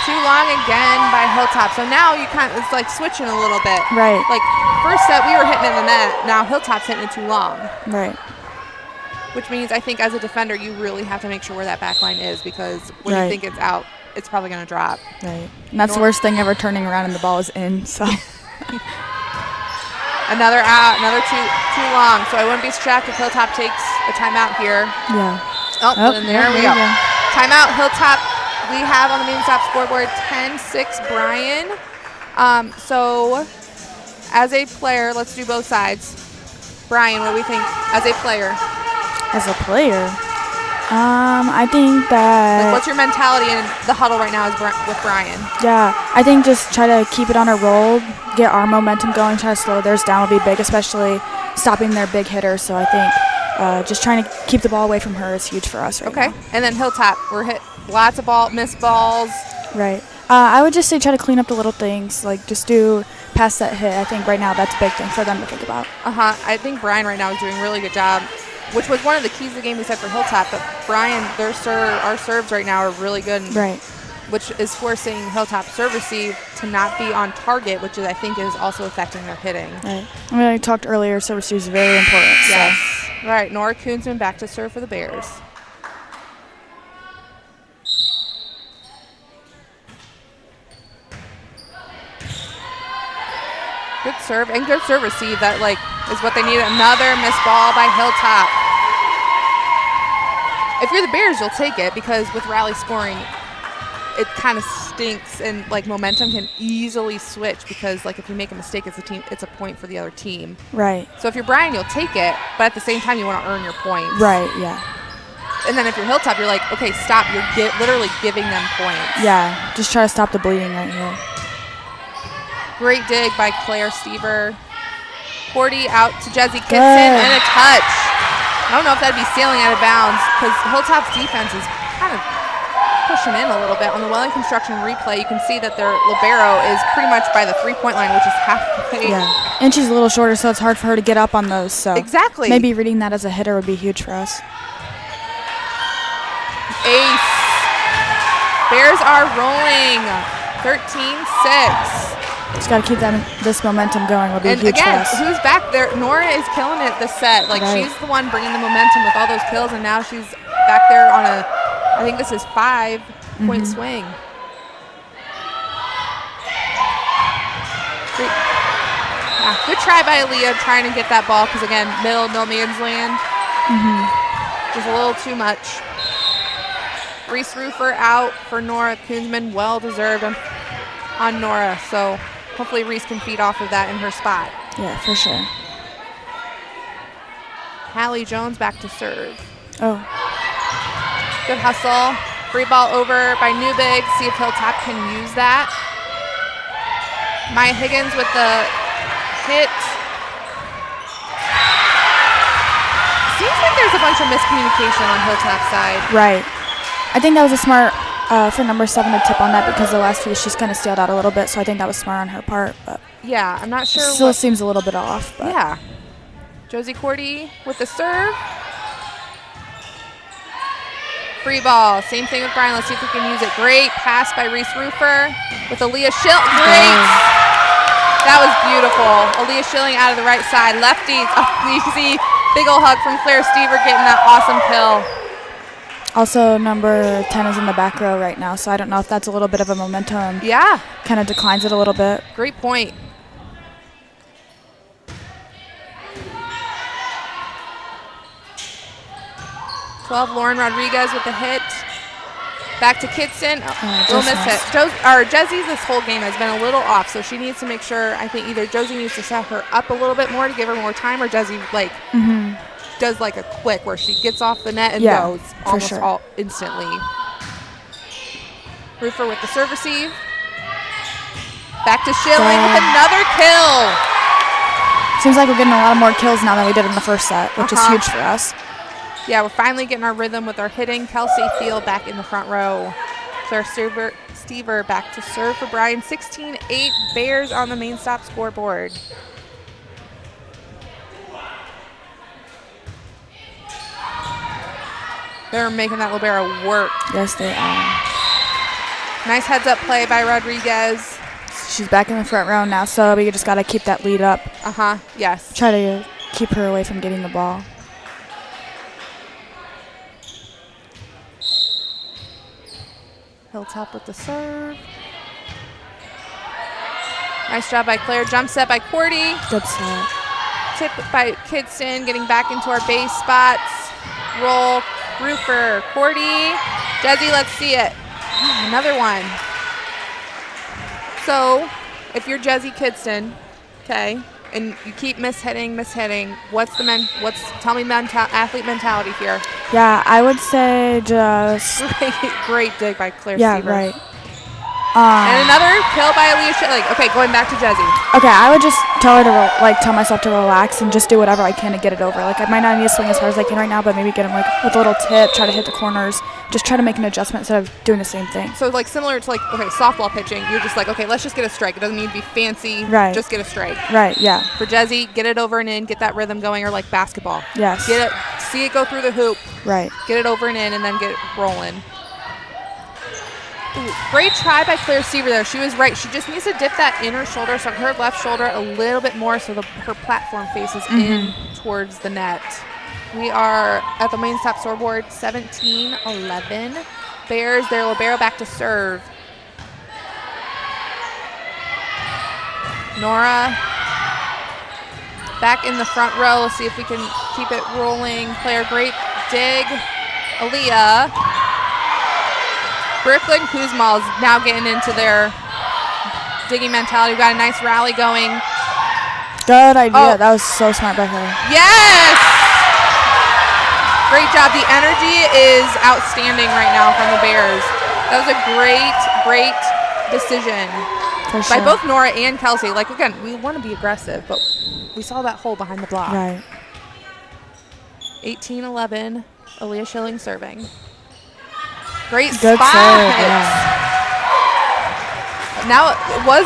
Too long again by Hilltop. So now you it's switching a little bit. Right. First set we were hitting in the net. Now Hilltop's hitting it too long. Right. Which means I think as a defender you really have to make sure where that back line is, because when you think it's out, it's probably going to drop. Right. And that's the worst thing ever, turning around and the ball is in. So. Another out. Another too long. So I wouldn't be shocked if Hilltop takes a timeout here. Yeah. And there we go. Timeout, Hilltop. We have on the main stop scoreboard 10-6 Bryan. So as a player, let's do both sides. Bryan, what do we think as a player? As a player? I think that... what's your mentality in the huddle right now with Bryan? Yeah, I think just try to keep it on a roll, get our momentum going, try to slow theirs down will be big, especially stopping their big hitter. So I think just trying to keep the ball away from her is huge for us right now. And then Hilltop, we're hit lots of missed balls. Right. I would just say try to clean up the little things, just do pass that hit. I think right now that's a big thing for them to think about. I think Bryan right now is doing a really good job, which was one of the keys of the game we said for Hilltop. But Bryan, our serves right now are really good. Right. Which is forcing Hilltop serve receive to not be on target, which I think is also affecting their hitting. Right. I mean, I talked earlier, serve receive is very important. Yes. So. All right, Nora Koonsman back to serve for the Bears. Good serve and good serve receive. That is what they need. Another missed ball by Hilltop. If you're the Bears, you'll take it, because with rally scoring, it kind of stinks, and momentum can easily switch, because if you make a mistake, it's a point for the other team. Right. So if you're Bryan, you'll take it, but at the same time, you want to earn your points. Right. Yeah. And then if you're Hilltop, you're okay, stop. You're literally giving them points. Yeah. Just try to stop the bleeding right here. Great dig by Claire Stever. Cordy out to Jezzy Kitson, and a touch. I don't know if that'd be sailing out of bounds, because Hilltop's defense is kind of pushing in a little bit. On the Welling Construction replay, you can see that their libero is pretty much by the 3-point line, which is halfway. Yeah, and she's a little shorter, so it's hard for her to get up on those. So exactly. Maybe reading that as a hitter would be huge for us. Ace. Bears are rolling. 13-6. Just got to keep this momentum going. Will be huge for us. And again, who's back there? Nora is killing it this set. She's the one bringing the momentum with all those kills, and now she's back there on I think this is 5-point swing. Good try by Aaliyah trying to get that ball, because again, no man's land. Just a little too much. Reese Rufer out for Nora Koonsman. Well deserved on Nora. So hopefully Reese can feed off of that in her spot. Yeah, for sure. Hallie Jones back to serve. Oh. Good hustle. Free ball over by Newbig. See if Hilltop can use that. Maya Higgins with the hit. Seems like there's a bunch of miscommunication on Hilltop's side. Right. I think that was a smart for number 7 to tip on that because the last few she's kind of stealed out a little bit, so I think that was smart on her part. But yeah, I'm not sure. It still seems a little bit off. But. Yeah. Josie Cordy with the serve. Free ball. Same thing with Bryan. Let's see if we can use it. Great pass by Reese Rufer with Aaliyah Schill. Great. That was beautiful. Aaliyah Schilling out of the right side. Lefties. Oh, you can see big ol' hug from Claire Stever getting that awesome kill. Also, number 10 is in the back row right now, so I don't know if that's a little bit of a momentum. Yeah. Kind of declines it a little bit. Great point. Lauren Rodriguez with the hit. Back to Kidston. We'll miss it. Jessie's this whole game has been a little off, so she needs to make sure, I think either Josie needs to set her up a little bit more to give her more time, or Jessie does like a quick where she gets off the net and goes almost all instantly. Rufer with the serve receive. Back to Schilling with another kill. Seems like we're getting a lot more kills now than we did in the first set, which is huge for us. Yeah, we're finally getting our rhythm with our hitting. Kelsey Field back in the front row. Claire Stever back to serve for Bryan. 16-8 Bears on the main stop scoreboard. They're making that libero work. Yes, they are. Nice heads-up play by Rodriguez. She's back in the front row now, so we just got to keep that lead up. Yes. Try to keep her away from getting the ball. Hilltop with the serve. Nice job by Claire. Jump set by Cordy. Good set. Tip by Kidston, getting back into our base spots. Roll. Rufer. Cordy. Jessie, let's see it. Another one. So, if you're Jessie Kidston, okay, and you keep mishitting, tell me athlete mentality here. Yeah, I would say just... Great dig by Claire Yeah, Stever. right. And another kill by Aaliyah Schilling. Okay, going back to Jessie. Okay, I would just tell her to tell myself to relax and just do whatever I can to get it over. Like, I might not need to swing as hard as I can right now, but maybe get him with a little tip, try to hit the corners, just try to make an adjustment instead of doing the same thing. So similar to softball pitching, you're just okay, let's just get a strike. It doesn't need to be fancy. Right. Just get a strike. Right, yeah. For Jessie, get it over and in, get that rhythm going, or like basketball. Yes. Get it, see it go through the hoop. Right. Get it over and in, and then get it rolling. Ooh, great try by Claire Stever there. She was right. She just needs to dip that inner shoulder, so her left shoulder a little bit more so her platform faces in towards the net. We are at the main stop scoreboard, 17-11. Bears, their libero back to serve. Nora back in the front row. Let's see if we can keep it rolling. Claire, great dig. Aaliyah. Brooklyn Kuzma is now getting into their digging mentality. We've got a nice rally going. Good idea. That was so smart by her. Yes! Great job. The energy is outstanding right now from the Bears. That was a great decision by both Nora and Kelsey. Again, we want to be aggressive, but we saw that hole behind the block. Right. 18-11, Aaliyah Schilling serving. Great Good spot. Serve, yeah. Now it was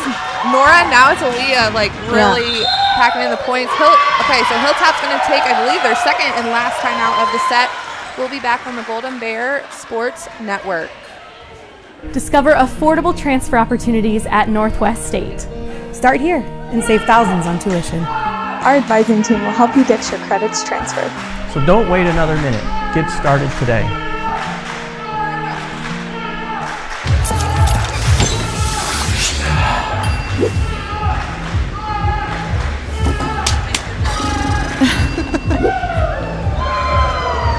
Nora, now it's Aaliyah, really packing in the points. Okay, so Hilltop's going to take, I believe, their second and last time out of the set. We'll be back on the Golden Bear Sports Network. Discover affordable transfer opportunities at Northwest State. Start here and save thousands on tuition. Our advising team will help you get your credits transferred. So don't wait another minute. Get started today.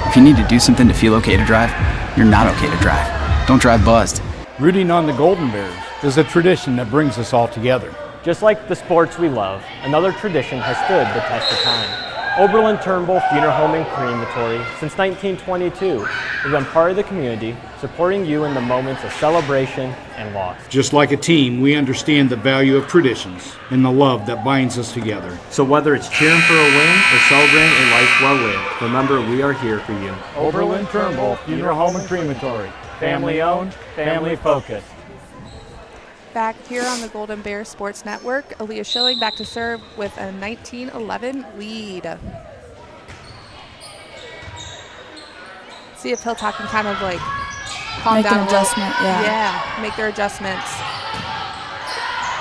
If you need to do something to feel okay to drive, you're not okay to drive. Don't drive buzzed. Rooting on the Golden Bears is a tradition that brings us all together. Just like the sports we love, another tradition has stood the test of time. Oberlin-Turnbull Funeral Home and Crematory, since 1922, we've been part of the community, supporting you in the moments of celebration and loss. Just like a team, we understand the value of traditions and the love that binds us together. So whether it's cheering for a win or celebrating a life well lived, remember we are here for you. Oberlin-Turnbull Funeral Home and Crematory, family owned, family focused. Back here on the Golden Bear Sports Network, Aaliyah Schilling back to serve with a 19-11 lead. See if Hilltop can kind of like calm Make down an adjustment, yeah. Yeah, make their adjustments.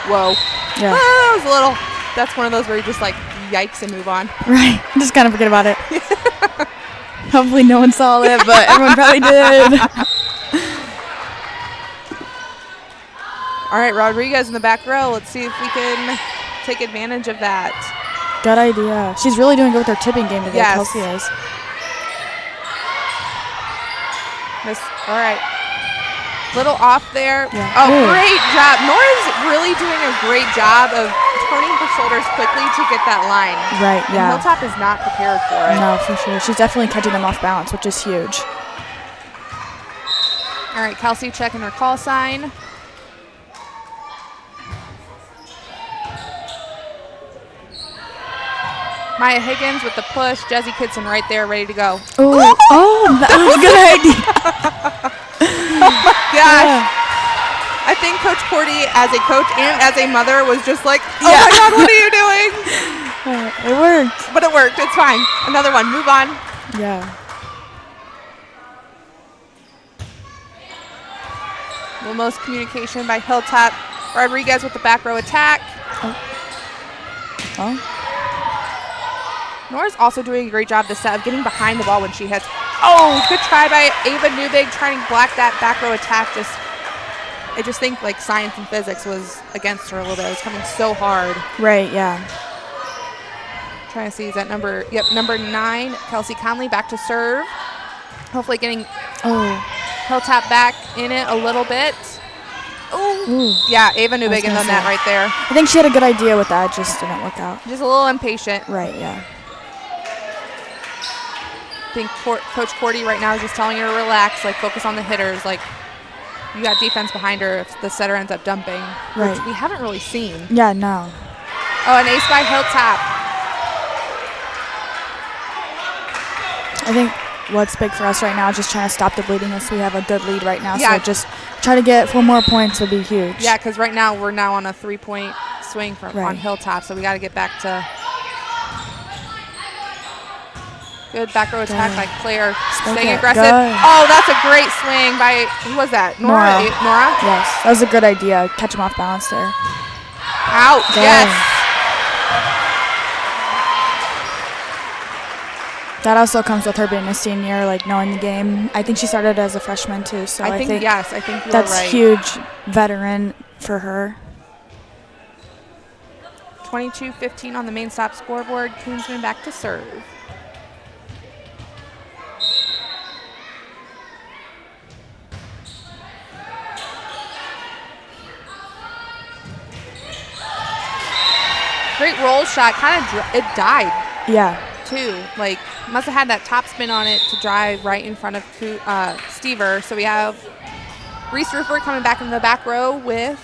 Whoa. Yeah. That was a little, that's one of those where you just like yikes and move on. Right. Just kind of forget about it. Hopefully no one saw it, but everyone probably did. All right, Rodriguez in the back row. Let's see if we can take advantage of that. Good idea. She's really doing good with her tipping game today, Yes. Kelsey is. All right. Little off there. Yeah. Oh, Ooh. great job. Nora's really doing a great job of turning her shoulders quickly to get that line. Right, And yeah. Hilltop is not prepared for it. No, for sure. She's definitely catching them off balance, which is huge. All right, Kelsey checking her call sign. Maya Higgins with the push. Jesse Kidson right there, ready to go. Ooh. Oh, that was a good idea. Oh my gosh. I think Coach Cordy, as a coach and as a mother, was just like, oh my God, what are you doing? It worked. But it worked. It's fine. Another one. Move on. Yeah. Almost communication by Hilltop. Rodriguez with the back row attack. Oh. Nora's also doing a great job this set of getting behind the ball when she hits. Oh, good try by Ava Newbig trying to block that back row attack. I just think like science and physics was against her a little bit. It was coming so hard. Right, yeah. Trying to see, is that number 9, Kelsey Conley back to serve. Hopefully getting Hilltop back in it a little bit. Ooh. Yeah, Ava Newbig in the net right there. I think she had a good idea with that, just didn't work out. Just a little impatient. Right, yeah. I think Coach Cordy right now is just telling her to relax, like focus on the hitters. Like you got defense behind her if the setter ends up dumping, Right. which we haven't really seen. Yeah, no. Oh, an ace by Hilltop. I think what's big for us right now is just trying to stop the bleeding as we have a good lead right now. Yeah. So just try to get 4 more points would be huge. Yeah, because right now we're now on a 3-point swing on Right. Hilltop, so we got to get back to good back row attack by Claire. Staying aggressive. Good. Oh, that's a great swing by, who was that? Nora? Nora? Yes, that was a good idea. Catch him off balance there. Out, Good. yes. That also comes with her being a senior, like knowing the game. I think she started as a freshman too, so I think yes, I think you're that's right. huge veteran for her. 22-15 on the main stop scoreboard. Koonsman back to serve. Great roll shot. Kind of, it died. Yeah. Too. Like, must have had that top spin on it to drive right in front of Stever. So we have Reese Roofer coming back in the back row with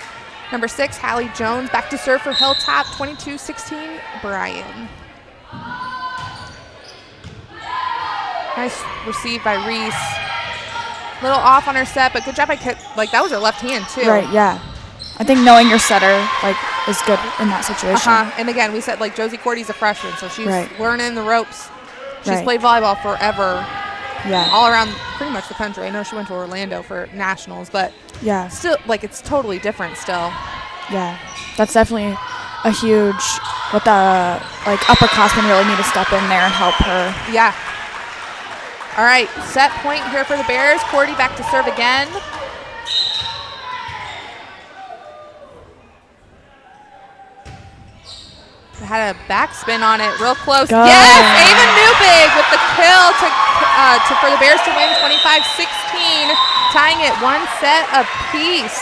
number 6, Hallie Jones, back to serve for Hilltop, 22-16, Bryan. Nice receive by Reese. Little off on her set, but good job by like that was her left hand too. Right, yeah. I think knowing your setter like is good in that situation. And again, we said like Josie Cordy's a freshman, so she's Right. learning the ropes. She's Right. played volleyball forever. Yeah. All around pretty much the country. I know she went to Orlando for nationals, but Yeah. still, like, it's totally different still. Yeah. That's definitely a huge, what the, like, upperclassmen really need to step in there and help her. Yeah. All right, set point here for the Bears. Cordy back to serve again. Had a backspin on it, real close. Good. Yes, Ava Newbig with the kill for the Bears to win 25-16, tying it 1 set apiece.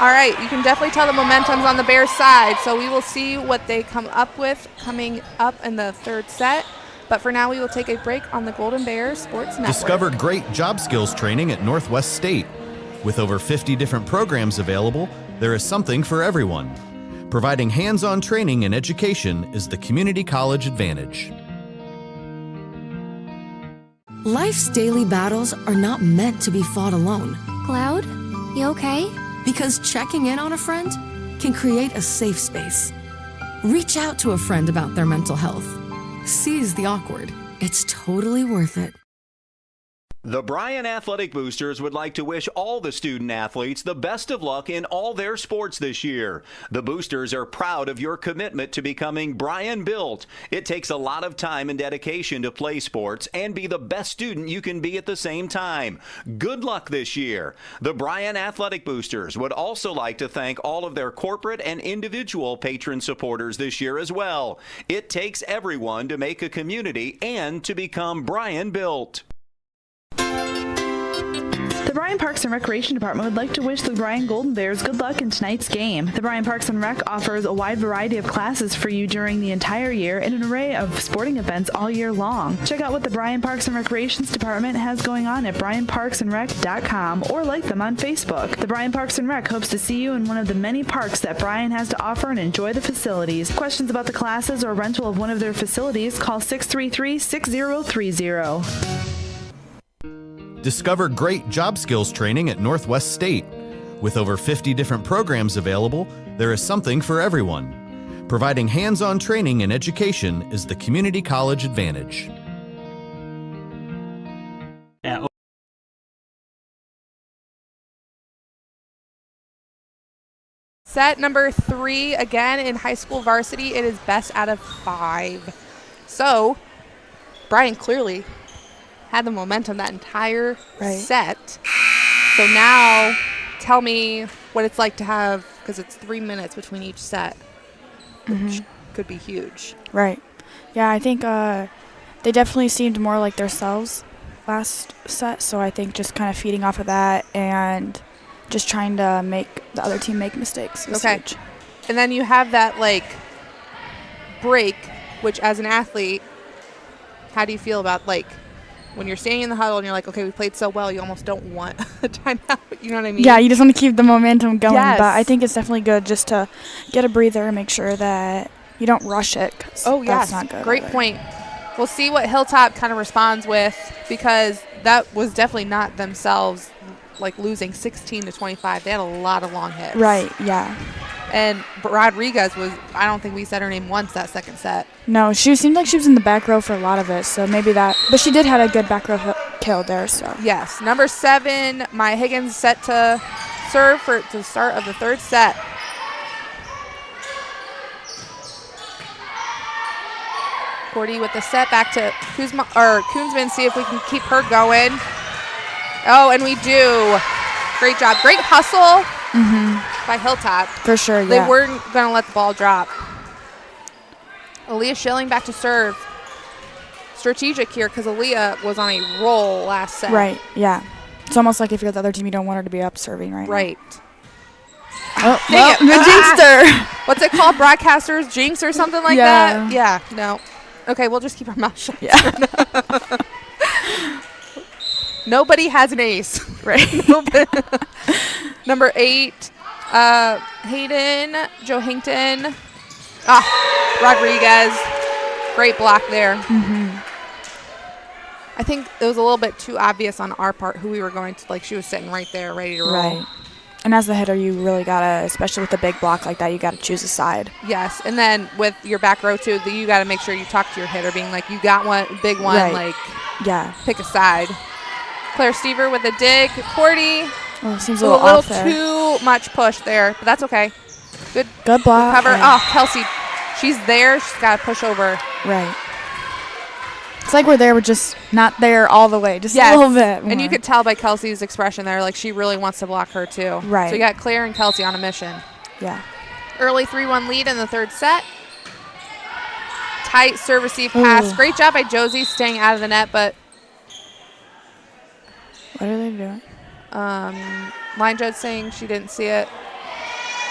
All right, you can definitely tell the momentum's on the Bears side, so we will see what they come up with coming up in the third set. But for now, we will take a break on the Golden Bears Sports Network. Discover great job skills training at Northwest State. With over 50 different programs available, there is something for everyone. Providing hands-on training and education is the community college advantage. Life's daily battles are not meant to be fought alone. Cloud, you okay? Because checking in on a friend can create a safe space. Reach out to a friend about their mental health. Seize the awkward. It's totally worth it. The Bryan Athletic Boosters would like to wish all the student athletes the best of luck in all their sports this year. The Boosters are proud of your commitment to becoming Bryan built. It takes a lot of time and dedication to play sports and be the best student you can be at the same time. Good luck this year. The Bryan Athletic Boosters would also like to thank all of their corporate and individual patron supporters this year as well. It takes everyone to make a community and to become Bryan built. The Bryan Parks and Recreation Department would like to wish the Bryan Golden Bears good luck in tonight's game. The Bryan Parks and Rec offers a wide variety of classes for you during the entire year and an array of sporting events all year long. Check out what the Bryan Parks and Recreations Department has going on at bryanparksandrec.com or like them on Facebook. The Bryan Parks and Rec hopes to see you in one of the many parks that Bryan has to offer and enjoy the facilities. Questions about the classes or rental of one of their facilities, call 633-6030. Discover great job skills training at Northwest State. With over 50 different programs available, there is something for everyone. Providing hands-on training and education is the community college advantage. Set number 3, again in high school varsity. It is best out of 5. So, Bryan clearly had the momentum that entire set. So now tell me what it's like to have, because it's 3 minutes between each set, which could be huge. Right. Yeah, I think they definitely seemed more like themselves last set, so I think just kind of feeding off of that and just trying to make the other team make mistakes was huge. And then you have that, like, break, which as an athlete, how do you feel about, like, when you're standing in the huddle and you're like, okay, we played so well, you almost don't want a timeout. You know what I mean? Yeah, you just want to keep the momentum going. Yes. But I think it's definitely good just to get a breather and make sure that you don't rush it. That's not good. Great point. We'll see what Hilltop kind of responds with, because that was definitely not themselves, like, losing 16-25. They had a lot of long hits. Right, yeah. And Rodriguez was, I don't think we said her name once that second set. No, she seemed like she was in the back row for a lot of it, so maybe that. But she did have a good back row kill there, so. Yes. Number 7, Maya Higgins set to serve for the start of the third set. Cordy with the set back to Koonsman, see if we can keep her going. Oh, and we do. Great job. Great hustle by Hilltop. For sure, yeah. They weren't going to let the ball drop. Aaliyah Schilling back to serve. Strategic here because Aaliyah was on a roll last set. Right, yeah. It's almost like if you're the other team, you don't want her to be up serving right now. Oh, well, the jinxed her. What's it called? Broadcasters jinx or something like that? Yeah, no. Okay, we'll just keep our mouth shut. Yeah. Nobody has an ace. Right. Number 8, Hayden Johankton. Rodriguez. Great block there. I think it was a little bit too obvious on our part who we were going to, like, she was sitting right there ready to roll. Right. And as a hitter, you really got to, especially with a big block like that, you got to choose a side. Yes, and then with your back row, too, you got to make sure you talk to your hitter, being like, you got one, big one, right. Pick a side. Claire Stever with a dig. Cordy. Oh, seems a little off there. Too much push there, but that's okay. Good block. Cover. Kelsey, she's there. She's got to push over. Right. It's like we're just not there all the way, just a little bit more. And you could tell by Kelsey's expression there, like, she really wants to block her, too. Right. So you got Claire and Kelsey on a mission. Yeah. Early 3-1 lead in the third set. Tight serve-receive pass. Great job by Josie staying out of the net, but what are they doing? Line judge saying she didn't see it.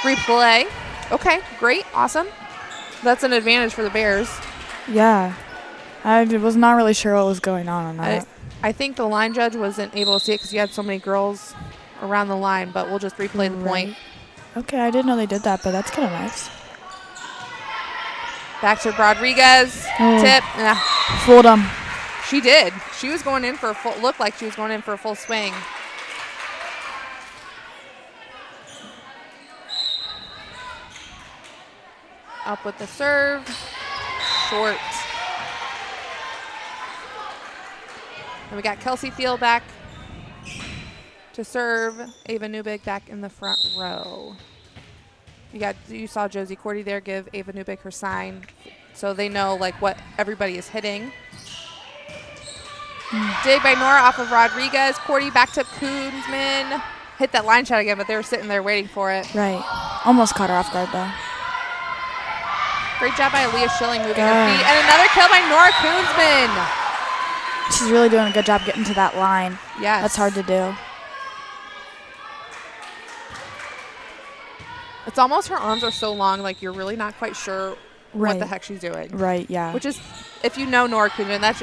Replay. Okay, great, awesome. That's an advantage for the Bears. Yeah. I was not really sure what was going on that. I think the line judge wasn't able to see it because you had so many girls around the line, but we'll just replay the point. Okay, I didn't know they did that, but that's kind of nice. Back to Rodriguez. Tip. Fooled him. She did. She was going in for a full, looked like she was going in for a full swing. Up with the serve. Short. And we got Kelsey Thiel back to serve. Ava Newbig back in the front row. You saw Josie Cordy there give Ava Newbig her sign, so they know like what everybody is hitting. Dig by Nora off of Rodriguez. Cordy back to Koonsman. Hit that line shot again, but they were sitting there waiting for it. Right. Almost caught her off guard though. Great job by Aaliyah Schilling moving her feet. And another kill by Nora Koonsman. She's really doing a good job getting to that line. Yes. That's hard to do. It's almost her arms are so long, like you're really not quite sure what the heck she's doing. Right, yeah. Which is, if you know Nora Koonsman, that's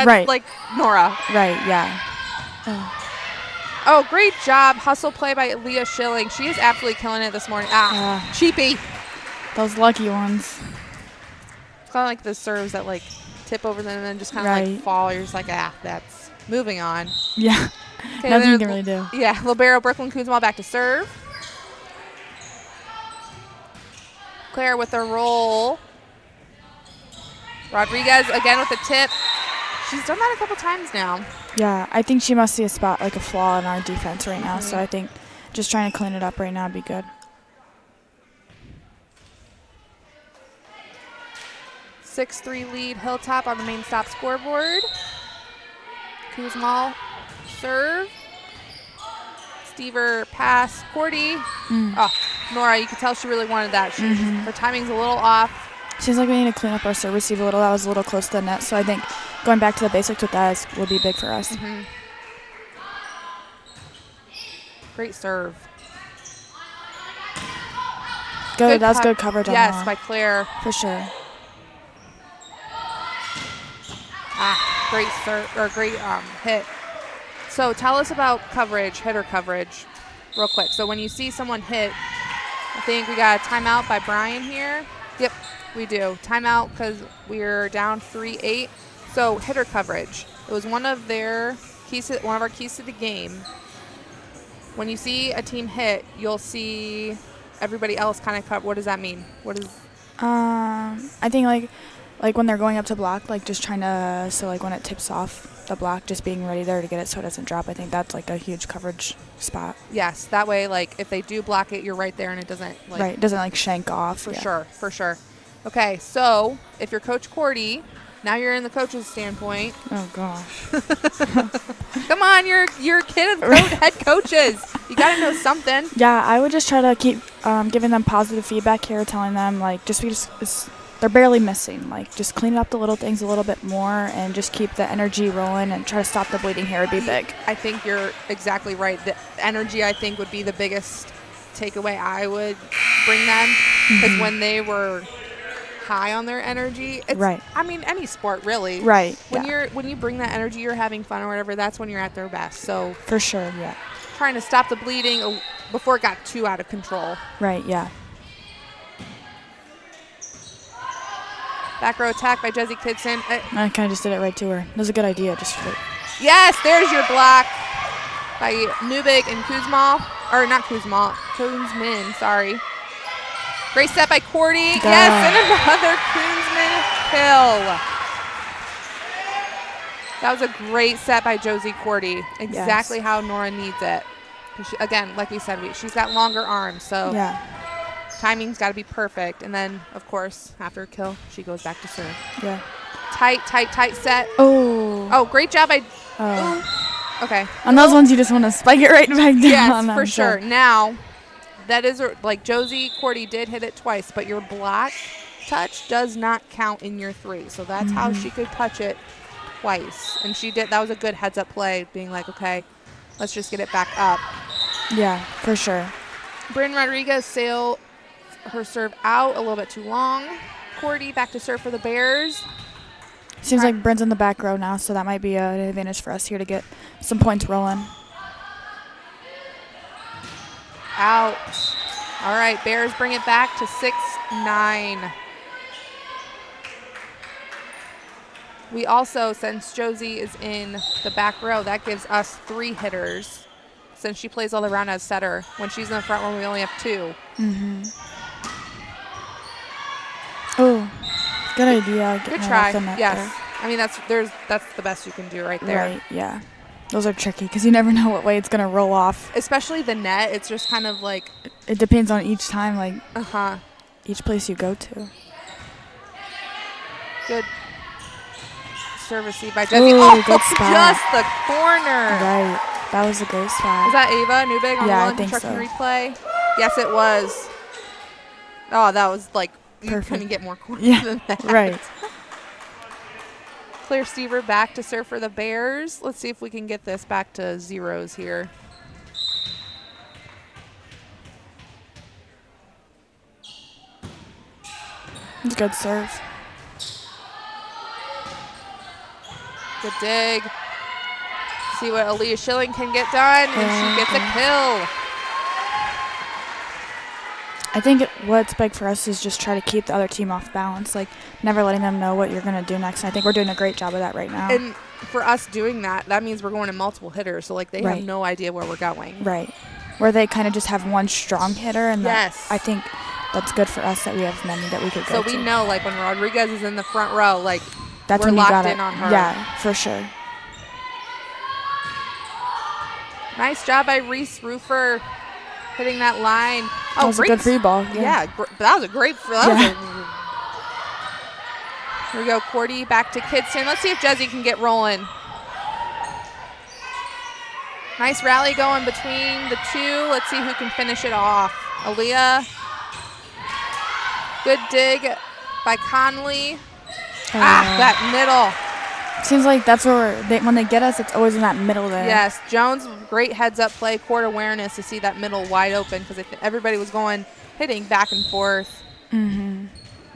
right. Like Nora. Right, yeah. Oh, great job. Hustle play by Aaliyah Schilling. She is absolutely killing it this morning. Cheapy. Those lucky ones. It's kind of like the serves that like tip over them and then just kind of like fall. You're just like, that's moving on. Yeah. Okay, nothing you can really do. Yeah, libero Brooklyn Koonsmal back to serve. Claire with the roll. Rodriguez again with the tip. She's done that a couple times now. Yeah, I think she must see a spot, like a flaw in our defense right now. So I think just trying to clean it up right now would be good. 6-3 lead Hilltop on the main stop scoreboard. Koonsmal serve. Stever pass. Cordy. Oh, Nora, you could tell she really wanted that. Her timing's a little off. Seems like we need to clean up our serve receive a little. That was a little close to the net. So I think going back to the basics with that will be big for us. Great serve. Good. That was good coverage on Yes, Nora. by Claire. For sure. Great serve or great hit. So tell us about coverage, hitter coverage, real quick. So when you see someone hit, I think we got a timeout by Bryan here. Yep, we do. Timeout because we're down 3-8. So hitter coverage. It was one of our keys to the game. When you see a team hit, you'll see everybody else kind of cover. What does that mean? What is? I think like when they're going up to block, like just trying to, so like when it tips off the block, just being ready there to get it so it doesn't drop. I think that's like a huge coverage spot. Yes, that way, like if they do block it, you're right there and it doesn't like. Right, it doesn't like shank off. For sure. Okay, so if you're Coach Cordy, now you're in the coach's standpoint. Oh gosh. Come on, you're kid of head coaches. You got to know something. Yeah, I would just try to keep giving them positive feedback here, telling them like they're barely missing. Like just clean up the little things a little bit more and just keep the energy rolling and try to stop the bleeding here would be big. I think you're exactly right. The energy I think would be the biggest takeaway I would bring them because when they were high on their energy, it's, right. I mean, any sport really. Right. When you bring that energy, you're having fun or whatever. That's when you're at their best. So for sure, yeah. Trying to stop the bleeding before it got too out of control. Right. Yeah. Back row attack by Jessie Kidson. I kind of just did it right to her. That was a good idea. Yes, there's your block by Newbig and Koonsmal. Or not Koonsmal, Koonsman, sorry. Great set by Cordy. God. Yes, and another Koonsman kill. That was a great set by Josie Cordy. Exactly how Nora needs it. Again, like we said, she's got longer arms, so timing's got to be perfect. And then, of course, after a kill, she goes back to serve. Yeah. Tight set. Oh, great job by. Okay. On those ones, you just want to spike it right back down. Yes, for sure. Now, that is like Josie Cordy did hit it twice, but your block touch does not count in your 3. So that's how she could touch it twice. And she did. That was a good heads-up play, being like, okay, let's just get it back up. Yeah, for sure. Bryn Rodriguez sailed her serve out a little bit too long. Cordy back to serve for the Bears. Seems like Bryn's in the back row now, so that might be an advantage for us here to get some points rolling. Out. All right, Bears bring it back to 6-9. We also, since Josie is in the back row, that gives us 3 hitters since she plays all around as setter. When she's in the front row, we only have 2. Oh, good idea. Good try. Yes. I mean, that's the best you can do right there. Right, yeah. Those are tricky because you never know what way it's going to roll off. Especially the net. It's just kind of like... It depends on each time, like each place you go to. Good service by Jessie. Good spot. Just the corner. Right. That was a great spot. Was that Ava Newbig on yeah, the one trucking replay? Yes, it was. Oh, that was like, you couldn't get more corner than that. Right. Claire Stever back to serve for the Bears. Let's see if we can get this back to zeros here. It's a good serve. Good dig. See what Aaliyah Schilling can get done, and she gets a kill. I think what's big for us is just try to keep the other team off balance, like never letting them know what you're going to do next. And I think we're doing a great job of that right now. And for us doing that, that means we're going to multiple hitters, so like they have no idea where we're going. Right. Where they kind of just have one strong hitter, and that, I think that's good for us that we have many that we could go to. So we know, like when Rodriguez is in the front row, like that's we're when locked in on her. Yeah, for sure. Nice job by Reese Roofer hitting that line. That was a good free ball. Yeah, that was a great free ball. Here we go, Cordy back to Kidston. Let's see if Jessie can get rolling. Nice rally going between the two. Let's see who can finish it off. Aaliyah. Good dig by Conley. That middle. Seems like that's where when they get us, it's always in that middle there. Yes, Jones, great heads-up play, court awareness to see that middle wide open because if everybody was hitting back and forth.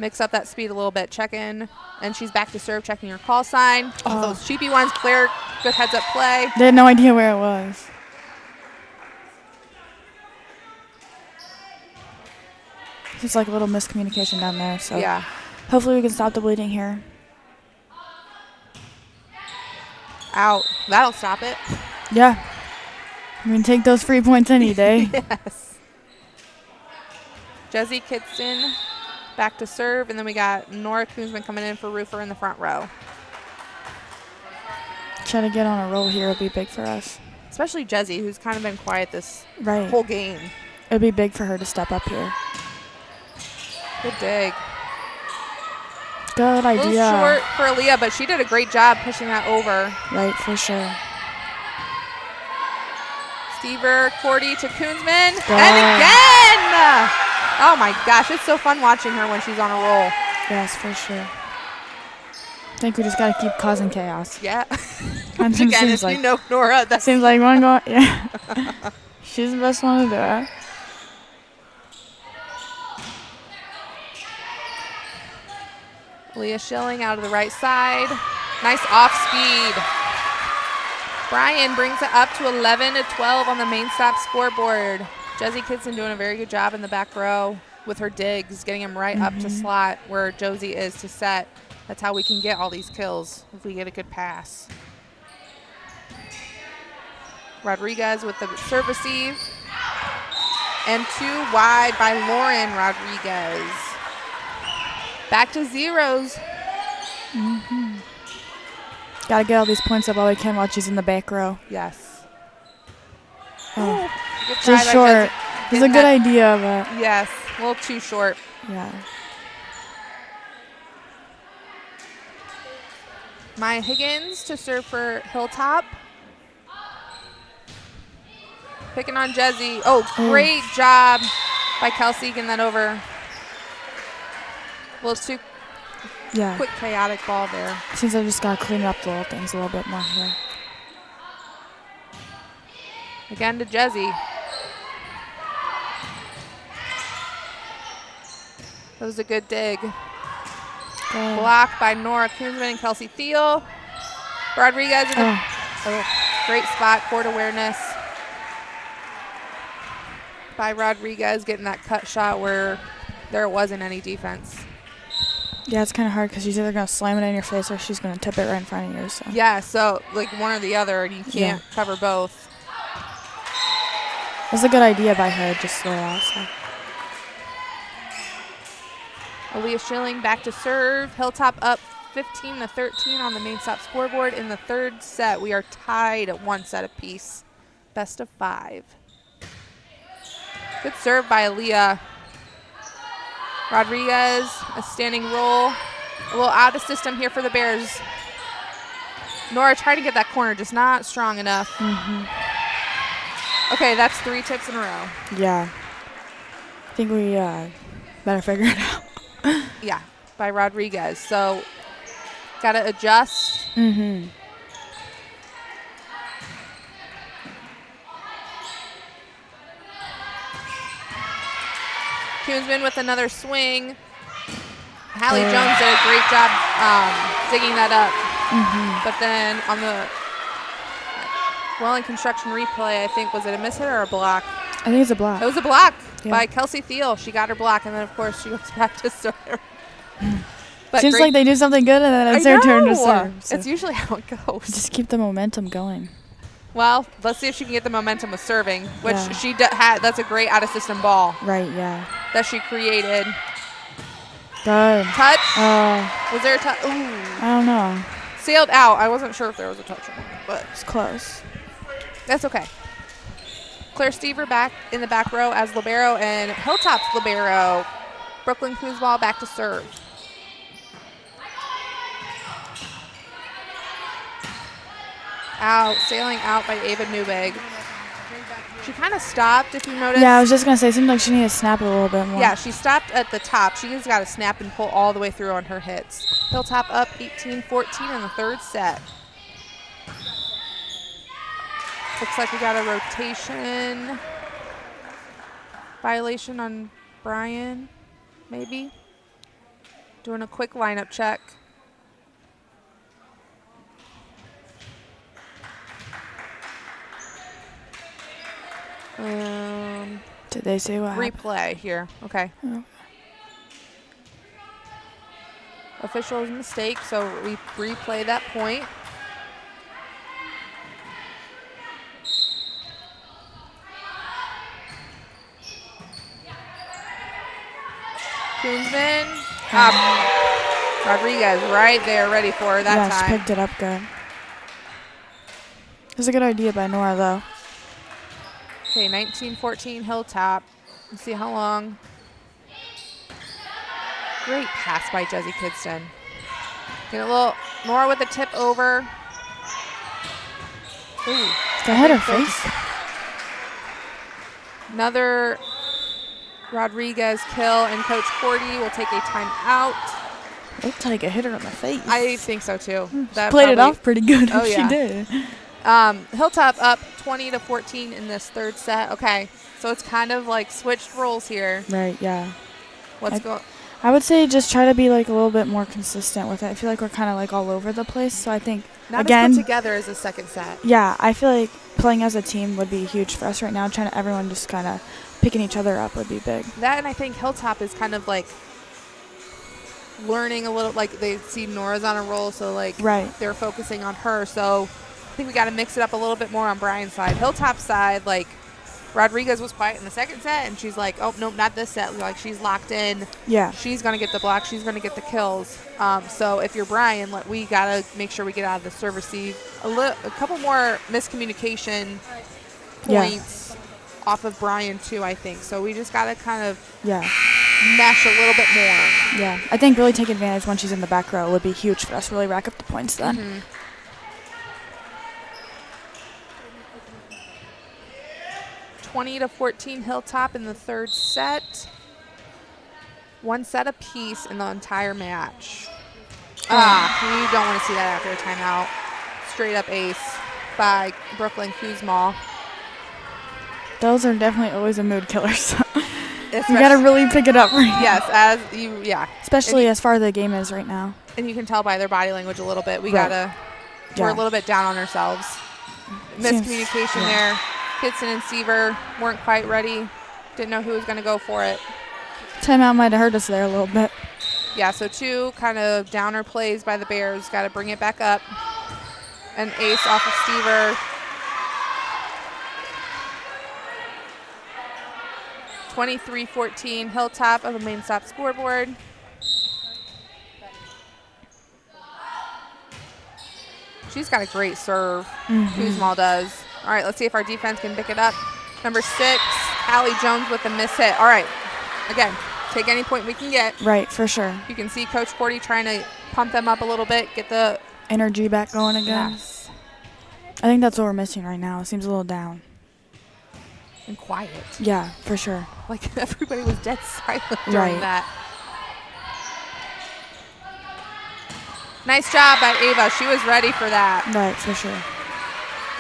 Mix up that speed a little bit, check in, and she's back to serve, checking her call sign. Oh, those cheapy ones, Claire, good heads-up play. They had no idea where it was. It's like a little miscommunication down there, so yeah. Hopefully we can stop the bleeding here. Out. That'll stop it. Yeah. I mean, take those free points any day. Yes. Jessie Kidston back to serve, and then we got Nora Koonsman coming in for Roofer in the front row. Try to get on a roll here would be big for us. Especially Jessie, who's kind of been quiet this right. whole game. It would be big for her to step up here. Good dig. Good idea. A little short for Aaliyah, but she did a great job pushing that over. Right, for sure. Stever, Cordy to Koonsman. And again! Oh my gosh, it's so fun watching her when she's on a roll. Yes, for sure. I think we just got to keep causing chaos. Yeah. Once again, if you know Nora, that seems like one going. Yeah. She's the best one to do it. Leah Schilling out of the right side. Nice off speed. Bryan brings it up to 11-12 on the main stop scoreboard. Jessie Kidston doing a very good job in the back row with her digs, getting them right up to slot where Josie is to set. That's how we can get all these kills if we get a good pass. Rodriguez with the serve receive. And 2 wide by Lauren Rodriguez. Back to zeros. Got to get all these points up while we can while she's in the back row. Yes. Oh. Just short. It's a good idea, but. Yes, a little too short. Yeah. Maya Higgins to serve for Hilltop. Picking on Jessie. Oh, great job by Kelsey getting that over. A little too quick, chaotic ball there. Seems I just got to clean up the little things a little bit more here. Again to Jessie. That was a good dig. Block by Nora Koonsman and Kelsey Thiel. Rodriguez in the great spot, court awareness by Rodriguez, getting that cut shot where there wasn't any defense. Yeah, it's kind of hard because she's either going to slam it in your face or she's going to tip it right in front of you. So. Yeah, so like one or the other, and you can't cover both. That's a good idea by her, just slow out. So. Aaliyah Schilling back to serve. Hilltop up 15-13 on the main stop scoreboard in the third set. We are tied at 1 set apiece. Best of 5. Good serve by Aaliyah. Rodriguez, a standing roll. A little out of system here for the Bears. Nora tried to get that corner, just not strong enough. Okay, that's 3 tips in a row. Yeah. I think we better figure it out. Yeah, by Rodriguez. So, got to adjust. Koonsman with another swing. Hallie Jones did a great job digging that up. But then on the Welling construction replay, I think, was it a miss hit or a block? I think it's a block. It was a block by Kelsey Thiel. She got her block, and then, of course, she goes back to serve. But seems like they do something good, and then it's their turn to serve. So. It's usually how it goes. Just keep the momentum going. Well, let's see if she can get the momentum with serving, which she had. That's a great out-of-system ball. Right, yeah. That she created. Good. Touch? Was there a touch? Ooh. I don't know. Sailed out. I wasn't sure if there was a touch or not, but it's close. That's okay. Claire Stever back in the back row as libero, and Hilltop's libero. Brooklyn Kuzball back to serve. Out, sailing out by Ava Newbegg. She kind of stopped, if you noticed. Yeah, I was just going to say, it seemed like she needed to snap it a little bit more. Yeah, she stopped at the top. She just got to snap and pull all the way through on her hits. Hilltop up 18-14 in the third set. Looks like we got a rotation violation on Bryan, maybe. Doing a quick lineup check. Did they say what happened? Replay here. Okay. Oh. Official's mistake, so we replay that point. Koonsman. Rodriguez right there, ready for her that time. Yeah, she picked it up good. It was a good idea by Nora, though. Okay, 19-14 Hilltop. Let's see how long. Great pass by Jesse Kidston. Get a little Nora with a tip over. Ooh. That hit her face. Another Rodriguez kill, and Coach Cordy will take a timeout. Looked like it hit her on the face. I think so too. That played it off pretty good. Oh, yeah. She did. Hilltop up 20-14 in this third set. Okay, so it's kind of like switched roles here. Right, yeah. What's going? I would say just try to be like a little bit more consistent with it. I feel like we're kind of like all over the place. So I think not again, as put together as the second set. Yeah, I feel like playing as a team would be huge for us right now. Trying to everyone just kind of picking each other up would be big. That, and I think Hilltop is kind of like learning a little. Like they see Nora's on a roll, so like they're focusing on her. So I think we got to mix it up a little bit more on Bryan's side. Hilltop's side, like Rodriguez was quiet in the second set, and she's like, oh, nope, not this set. Like, she's locked in. Yeah. She's going to get the block. She's going to get the kills. So if you're Bryan, we got to make sure we get out of the serve receive. A couple more miscommunication points off of Bryan, too, I think. So we just got to kind of mesh a little bit more. Yeah. I think really take advantage when she's in the back row would be huge for us. Really rack up the points then. Mm-hmm. 20-14 Hilltop in the third set. 1 set apiece in the entire match. You don't want to see that after a timeout. Straight up ace by Brooklyn Kuzma. Those are definitely always a mood killer. So. You got to really pick it up right now. Yes, Especially as far as the game is right now. And you can tell by their body language a little bit. We're a little bit down on ourselves. Miscommunication there. Kitson and Seaver weren't quite ready. Didn't know who was going to go for it. Timeout might have hurt us there a little bit. Yeah, so 2 kind of downer plays by the Bears. Got to bring it back up. An ace off of Seaver. 23-14, Hilltop of the main stop scoreboard. She's got a great serve. Kuzmal does. All right, let's see if our defense can pick it up. Number 6, Hallie Jones with a miss hit. All right, again, take any point we can get. Right, for sure. You can see Coach Cordy trying to pump them up a little bit, get the energy back going again. Yes. I think that's what we're missing right now. It seems a little down. And quiet. Yeah, for sure. Like everybody was dead silent during that. Nice job by Ava. She was ready for that. Right, for sure.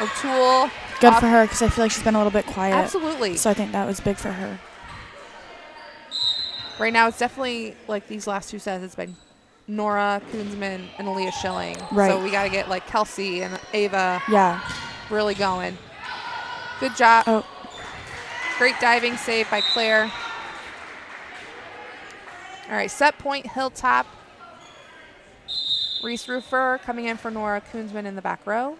O'Toole. Good for her because I feel like she's been a little bit quiet. Absolutely. So I think that was big for her. Right now it's definitely like these last 2 sets. It's been Nora Koonsman and Aaliyah Schilling. Right. So we got to get like Kelsey and Ava really going. Good job. Oh. Great diving save by Claire. All right, set point Hilltop. Reese Rufer coming in for Nora Koonsman in the back row.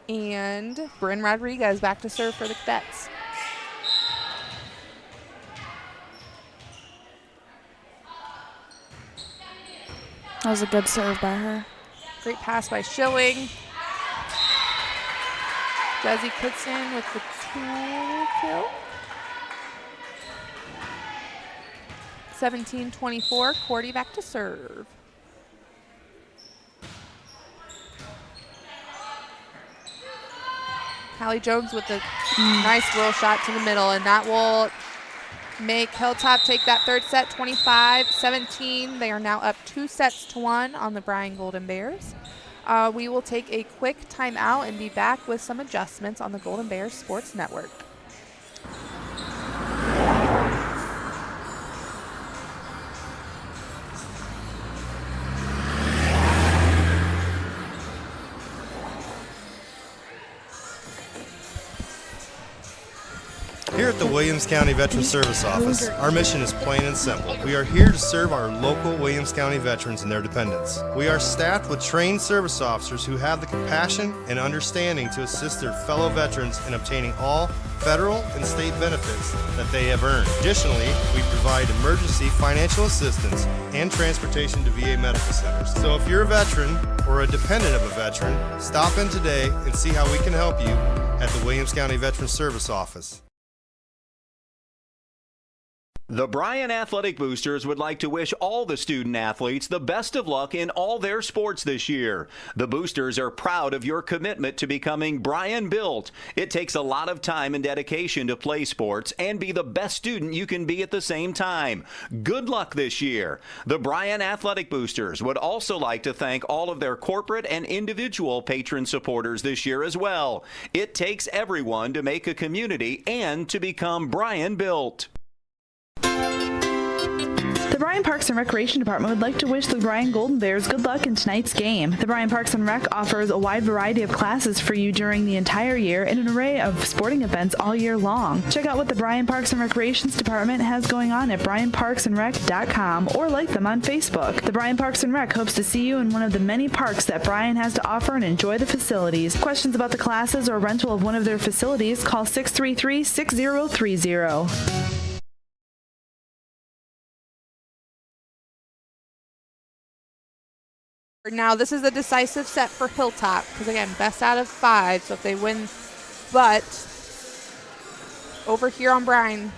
And Bryn Rodriguez back to serve for the Cadets. That was a good serve by her. Great pass by Schilling. Desi Kitson with the 2 kill. 17-24, Cordy back to serve. Hallie Jones with a nice roll shot to the middle, and that will make Hilltop take that 3rd set, 25-17. They are now up 2-1 on the Bryan Golden Bears. We will take a quick timeout and be back with some adjustments on the Golden Bears Sports Network. Here at the Williams County Veteran Service Office, our mission is plain and simple. We are here to serve our local Williams County veterans and their dependents. We are staffed with trained service officers who have the compassion and understanding to assist their fellow veterans in obtaining all federal and state benefits that they have earned. Additionally, we provide emergency financial assistance and transportation to VA medical centers. So if you're a veteran or a dependent of a veteran, stop in today and see how we can help you at the Williams County Veteran Service Office. The Bryan Athletic Boosters would like to wish all the student athletes the best of luck in all their sports this year. The Boosters are proud of your commitment to becoming Bryan built. It takes a lot of time and dedication to play sports and be the best student you can be at the same time. Good luck this year. The Bryan Athletic Boosters would also like to thank all of their corporate and individual patron supporters this year as well. It takes everyone to make a community and to become Bryan built. The Bryan Parks and Recreation Department would like to wish the Bryan Golden Bears good luck in tonight's game. The Bryan Parks and Rec offers a wide variety of classes for you during the entire year and an array of sporting events all year long. Check out what the Bryan Parks and Recreations Department has going on at bryanparksandrec.com or like them on Facebook. The Bryan Parks and Rec hopes to see you in one of the many parks that Bryan has to offer and enjoy the facilities. Questions about the classes or rental of one of their facilities, call 633-6030. Now, this is a decisive set for Hilltop because, again, best out of 5. So if they win, but over here on Bryan,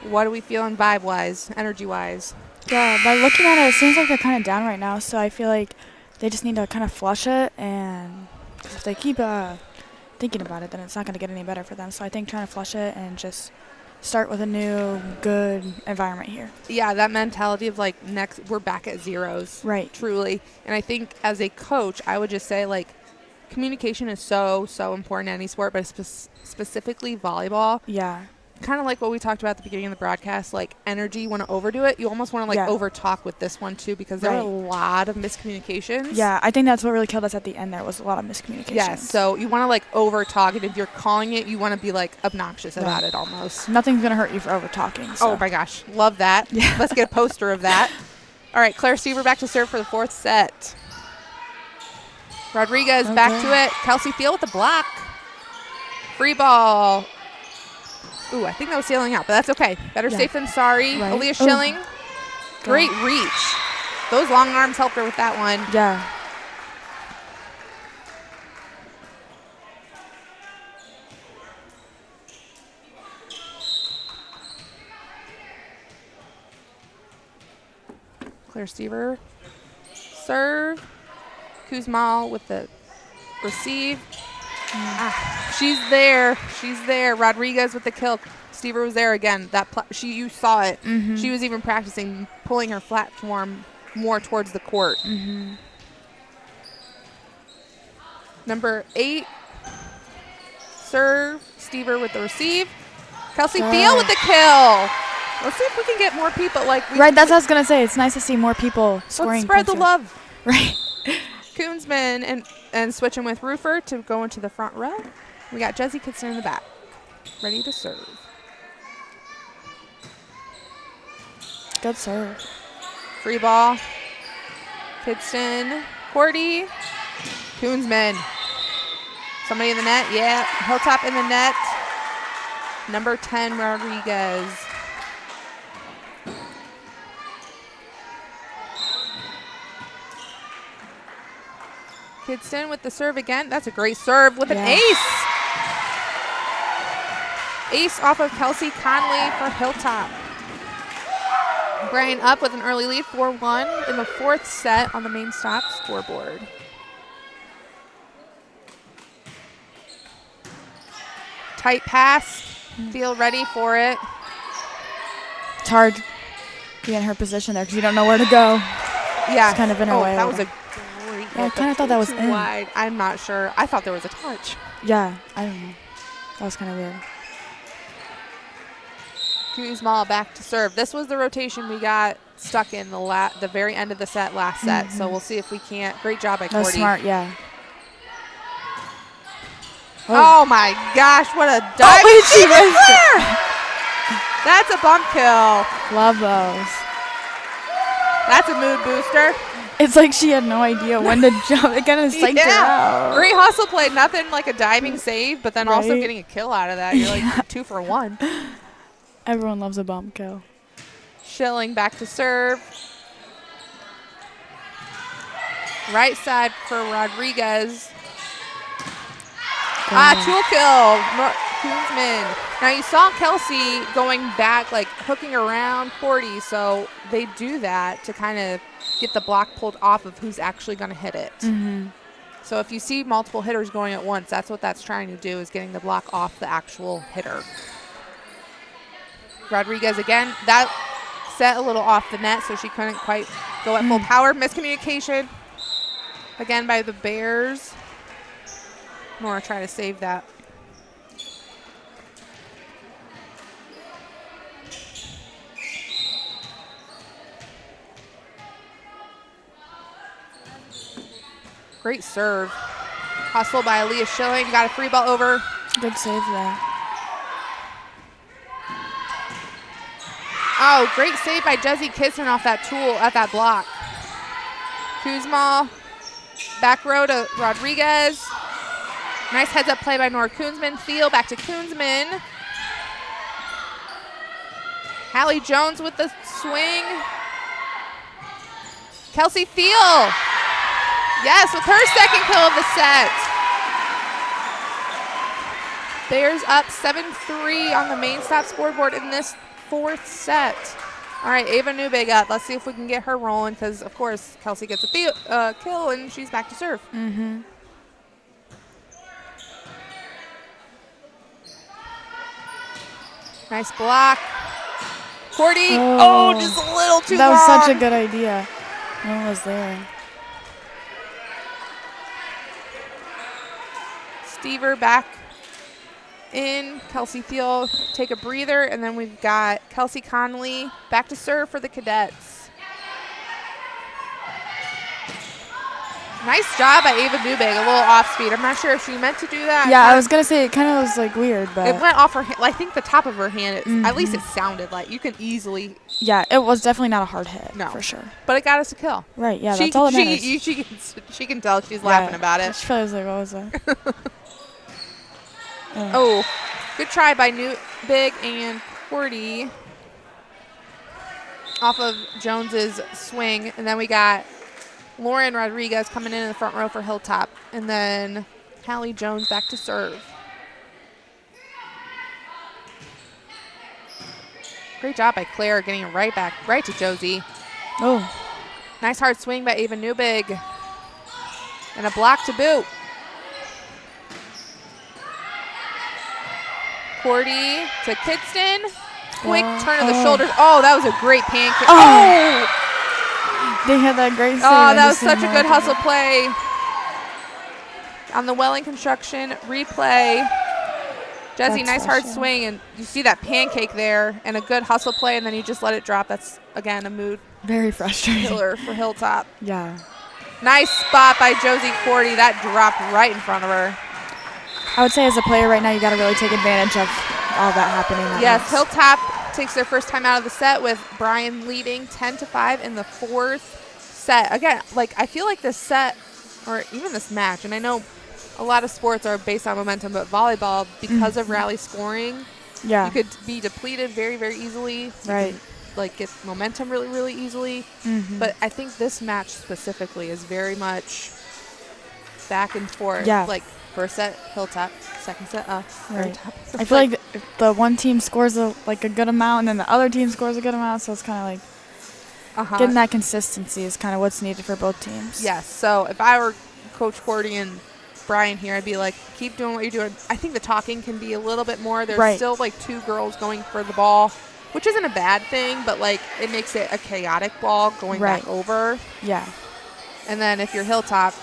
what are we feeling vibe-wise, energy-wise? Yeah, by looking at it, it seems like they're kind of down right now. So I feel like they just need to kind of flush it. And if they keep thinking about it, then it's not going to get any better for them. So I think trying to flush it and just start with a new, good environment here. Yeah, that mentality of like we're back at zeros. Right. Truly. And I think as a coach, I would just say like communication is so important in any sport, but specifically volleyball. Yeah. kind of like what we talked about at the beginning of the broadcast, like energy, you want to overdo it. You almost want to over talk with this one too, because there were a lot of miscommunications. Yeah, I think that's what really killed us at the end. There was a lot of miscommunications. Yeah, so you want to like over talk, and if you're calling it, you want to be like obnoxious about it almost. Nothing's going to hurt you for over talking. So. Oh my gosh, love that. Yeah. Let's get a poster of that. All right, Claire Stever back to serve for the 4th set. Rodriguez back to it. Kelsey Thiel with the block. Free ball. Ooh, I think that was sailing out, but that's okay. Better safe than sorry. Right. Aaliyah Schilling. Great reach. Those long arms helped her with that one. Yeah. Claire Stever. Serve. Kuzmal with the receive. She's there. She's there. Rodriguez with the kill. Stever was there again. You saw it. She was even practicing pulling her platform more towards the court. Number 8, serve. Stever with the receive. Kelsey Thiel with the kill. Let's see if we can get more people. That's what I was going to say. It's nice to see more people scoring. Let's spread the love. Right. Koonsman and switching with Roofer to go into the front row. We got Jesse Kitson in the back, ready to serve. Good serve. Free ball. Kidston, Cordy, Koonsman. Somebody in the net, yeah. Hilltop in the net. Number 10, Rodriguez. Kidston with the serve again. That's a great serve with an ace. Ace off of Kelsey Conley for Hilltop. Bryan up with an early lead, 4-1 in the 4th set on the main stop scoreboard. Tight pass. Feel ready for it. It's hard to be in her position there because you don't know where to go. Yeah. It's kind of in her way. That was a great hit. I kind of thought that was in. Wide. I'm not sure. I thought there was a touch. Yeah, I don't know. That was kind of weird. Kuzmal back to serve. This was the rotation we got stuck in the very end of the set last set. So we'll see if we can't. Great job by Cordy. That's smart, yeah. Oh my gosh, what a dive. She was there. That's a bump kill. Love those. That's a mood booster. It's like she had no idea when to jump. It kind of psyched her out. Great hustle play. Nothing like a diving save, but then also getting a kill out of that. You're like 2 for 1. Everyone loves a bomb kill. Schilling back to serve. Right side for Rodriguez. Tool kill. Koonsman. Now you saw Kelsey going back, like hooking around 40, so they do that to kind of get the block pulled off of who's actually going to hit it. So if you see multiple hitters going at once, that's what that's trying to do, is getting the block off the actual hitter. Rodriguez again. That set a little off the net, so she couldn't quite go at full power. Miscommunication again by the Bears. Nora try to save that. Great serve. Hustle by Aaliyah Schilling. Got a free ball over. Good save there. Oh, great save by Jesse Kitson off that tool at that block. Kuzma, back row to Rodriguez. Nice heads-up play by Nora Koonsman. Thiel back to Koonsman. Hallie Jones with the swing. Kelsey Thiel. Yes, with her second kill of the set. Bears up 7-3 on the main stop scoreboard in this 4th set. All right, Ava Newbig up. Let's see if we can get her rolling because, of course, Kelsey gets a kill and she's back to serve. Nice block. Cordy. Oh, just a little too long. That was such a good idea. No one was there. Stever back in. Kelsey Thiel take a breather, and then we've got Kelsey Connolly back to serve for the Cadets. Nice job by Ava Newbig, a little off speed. I'm not sure if she meant to do that. Yeah, I was going to say it kind of was like weird, but it went off her hand. I think the top of her hand, at least it sounded like you can easily. Yeah, it was definitely not a hard hit. No. For sure. But it got us a kill. Right, yeah, that's all that matters. She can tell she's laughing about it. She probably was like, what was that? Oh, good try by Newbig and Cordy off of Jones's swing. And then we got Lauren Rodriguez coming in the front row for Hilltop. And then Hallie Jones back to serve. Great job by Claire getting it right to Josie. Oh. Nice hard swing by Ava Newbig. And a block to boot. Cordy to Kidston. Quick turn of the shoulders. Oh, that was a great pancake. Oh! They had that great save. Oh, that was such a good hustle play. On the Welling Construction replay. Jesse, nice hard swing, and you see that pancake there, and a good hustle play, and then you just let it drop. That's, again, a mood very frustrating killer for Hilltop. Yeah. Nice spot by Josie Cordy. That dropped right in front of her. I would say as a player right now, you got to really take advantage of all that happening. Yes, Hilltop takes their first time out of the set with Bryan leading 10-5 in the fourth set. Again, like I feel like this set, or even this match, and I know a lot of sports are based on momentum, but volleyball, because of rally scoring, yeah, you could be depleted very, very easily. Right. Like get momentum really, really easily. But I think this match specifically is very much back and forth. Yeah. Like first set, Hilltop. Second set, right. I feel like the one team scores a good amount, and then the other team scores a good amount, so it's kind of like getting that consistency is kind of what's needed for both teams. Yes. So if I were Coach Cordy and Bryan here, I'd be like, keep doing what you're doing. I think the talking can be a little bit more. There's still like two girls going for the ball, which isn't a bad thing, but like it makes it a chaotic ball going back over. Yeah. And then if you're Hilltop,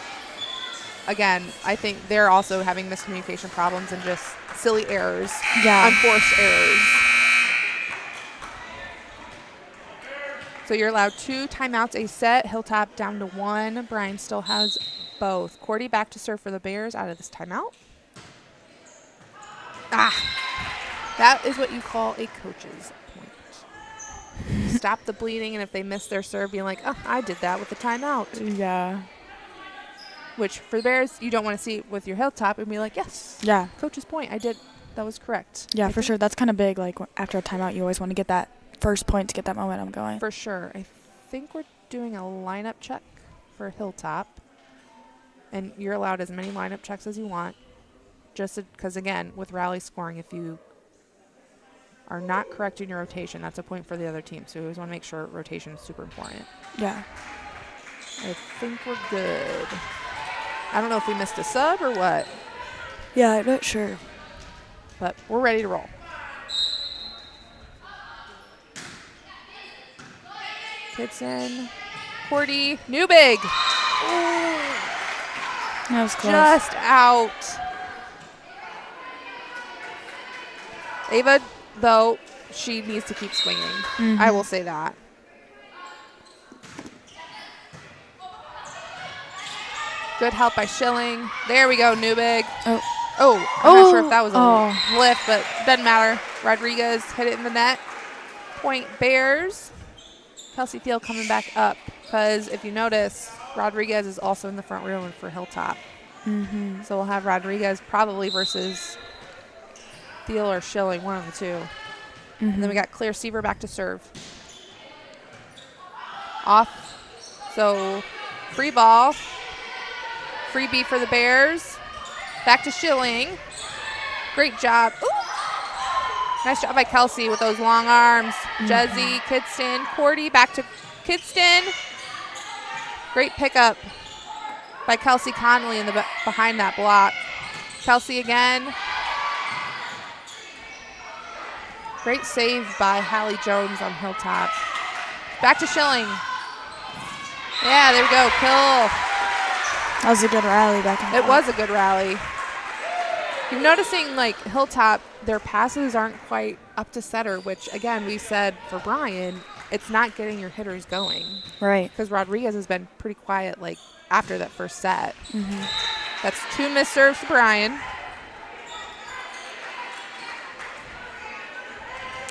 again, I think they're also having miscommunication problems and just silly errors, unforced errors. So you're allowed 2 timeouts a set. Hilltop down to 1. Bryan still has both. Cordy back to serve for the Bears out of this timeout. That is what you call a coach's point. Stop the bleeding, and if they miss their serve, being like, oh, I did that with the timeout. Yeah. Which for the Bears, you don't want to see with your Hilltop and be like, yes, coach's point, I did, that was correct. Yeah, for sure. That's kind of big. Like after a timeout, you always want to get that first point to get that momentum going. For sure. I think we're doing a lineup check for Hilltop, and you're allowed as many lineup checks as you want, just because, again, with rally scoring, if you are not correct in your rotation, that's a point for the other team. So we always want to make sure rotation is super important. Yeah. I think we're good. I don't know if we missed a sub or what. Yeah, I'm not sure. But we're ready to roll. Kitson, Cordy, Newbig. That was close. Just out. Ava, though, she needs to keep swinging. I will say that. Good help by Schilling. There we go, Newbig. I'm not sure if that was a lift, but doesn't matter. Rodriguez hit it in the net. Point Bears. Kelsey Thiel coming back up, because if you notice, Rodriguez is also in the front row for Hilltop. So we'll have Rodriguez probably versus Thiel or Schilling, one of the two. And then we got Claire Seaver back to serve. Off. So free ball. Freebie for the Bears. Back to Schilling. Great job. Ooh. Nice job by Kelsey with those long arms. Jezzy, Kidston, Cordy, back to Kidston. Great pickup by Kelsey Connolly in the behind that block. Kelsey again. Great save by Hallie Jones on Hilltop. Back to Schilling. Yeah, there we go. Kill. That was a good rally back in It was a good rally. You're noticing, like, Hilltop, their passes aren't quite up to setter, which, again, we said for Bryan, it's not getting your hitters going. Right. Because Rodriguez has been pretty quiet, like, after that first set. Mm-hmm. That's 2 missed serves to Bryan.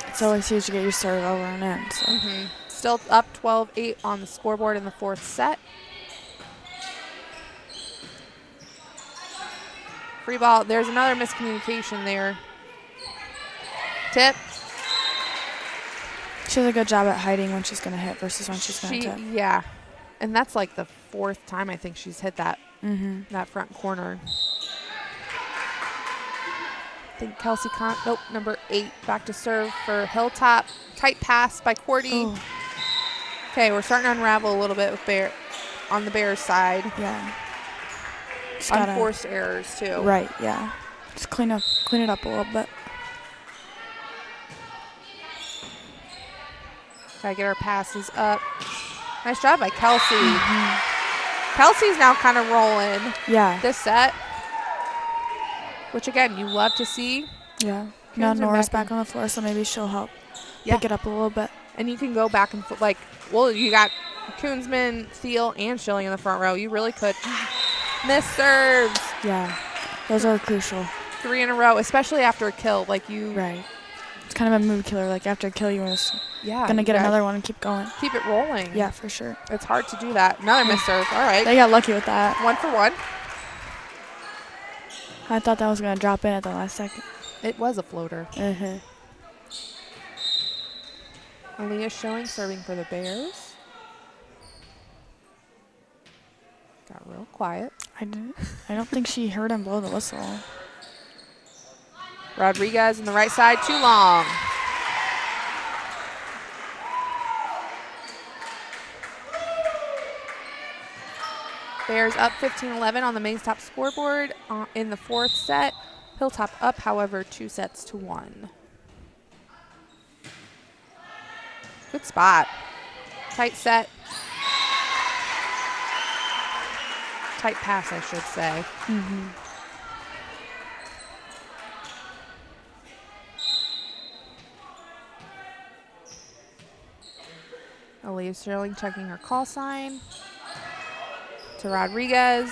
It's always huge to get your serve over and in. So. Still up 12-8 on the scoreboard in the 4th set. Free ball. There's another miscommunication there. Tip. She does a good job at hiding when she's going to hit versus when she's going to tip. Yeah. And that's like the 4th time I think she's hit that, that front corner. I think Kelsey number 8 back to serve for Hilltop. Tight pass by Cordy. Okay, we're starting to unravel a little bit with on the Bears side. Yeah. Unforced errors too. Right, yeah. Just clean it up a little bit. Gotta get our passes up. Nice job by Kelsey. Kelsey's now kind of rolling. Yeah. This set. Which, again, you love to see. Yeah. Now Nora's back on the floor, so maybe she'll help pick it up a little bit. And you can go back and forth. Like, well, you got Koonsman, Thiel, and Schilling in the front row. You really could miss serves. Yeah. Those are crucial. 3 in a row, especially after a kill. Like, you. Right. It's kind of a mood killer. Like, after a kill, you was going to get another one and keep going. Keep it rolling. Yeah, for sure. It's hard to do that. Another miss serve. All right. They got lucky with that. 1 for 1. I thought that was going to drop in at the last second. It was a floater. Aaliyah Schilling serving for the Bears. Got real quiet. I don't think she heard him blow the whistle. Rodriguez on the right side, too long. Bears up 15-11 on the main top scoreboard in the 4th set. Hilltop up, however, 2-1. Good spot. Tight set. Tight pass, I should say. Aaliyah Sterling checking her call sign. To Rodriguez.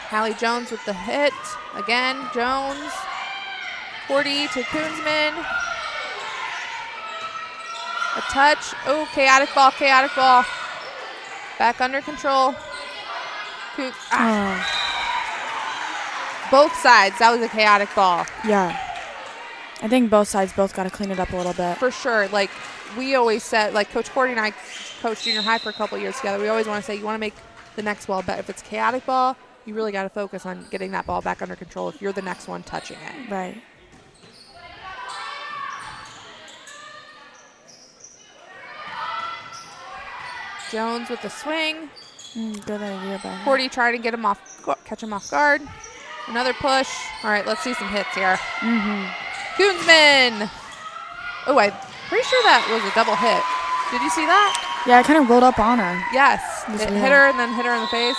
Hallie Jones with the hit. Again, Jones. 40 to Koonsman. A touch. Oh, chaotic ball. Back under control. Both sides. That was a chaotic ball. Yeah. I think both sides got to clean it up a little bit. For sure. Like, we always said, like, Coach Cordy and I coached junior high for a couple years together. We always want to say you want to make the next ball better. If it's chaotic ball, you really got to focus on getting that ball back under control if you're the next one touching it. Right. Jones with the swing. Good idea by her. Cordy trying to get him catch him off guard. Another push. All right, let's see some hits here. Koonsman. Oh, I'm pretty sure that was a double hit. Did you see that? Yeah, it kind of rolled up on her. Yes. It hit her and then hit her in the face.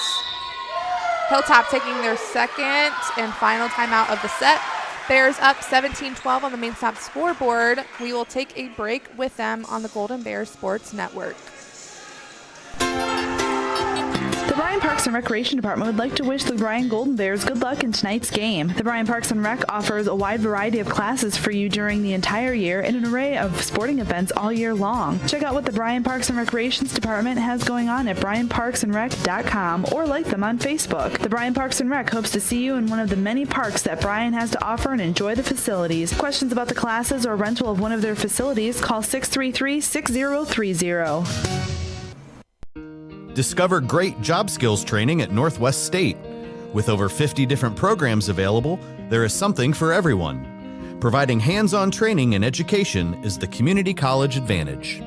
Hilltop taking their second and final timeout of the set. Bears up 17-12 on the main stop scoreboard. We will take a break with them on the Golden Bears Sports Network. The Bryan Parks and Recreation Department would like to wish the Bryan Golden Bears good luck in tonight's game. The Bryan Parks and Rec offers a wide variety of classes for you during the entire year and an array of sporting events all year long. Check out what the Bryan Parks and Recreations Department has going on at bryanparksandrec.com or like them on Facebook. The Bryan Parks and Rec hopes to see you in one of the many parks that Bryan has to offer and enjoy the facilities. Questions about the classes or rental of one of their facilities, call 633-6030. Discover great job skills training at Northwest State. With over 50 different programs available, there is something for everyone. Providing hands-on training and education is the community college advantage.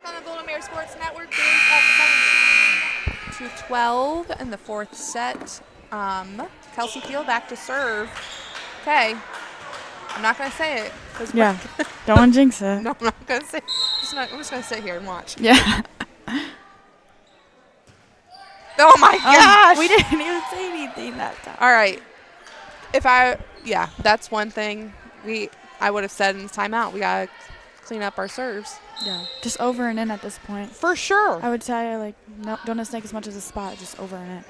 On the Golden Bears Sports Network, Bears up 17-12 in the 4th set. Kelsey Thiel back to serve. Okay. I'm not going to say it. Yeah. Don't want to jinx it. No, I'm not going to say it. I'm just going to sit here and watch. Yeah. Oh, my gosh. We didn't even say anything that time. All right. That's one thing I would have said in this timeout. We got to clean up our serves. Yeah, just over and in at this point. For sure. I would say, like, no, don't snake as much as a spot, just over and in.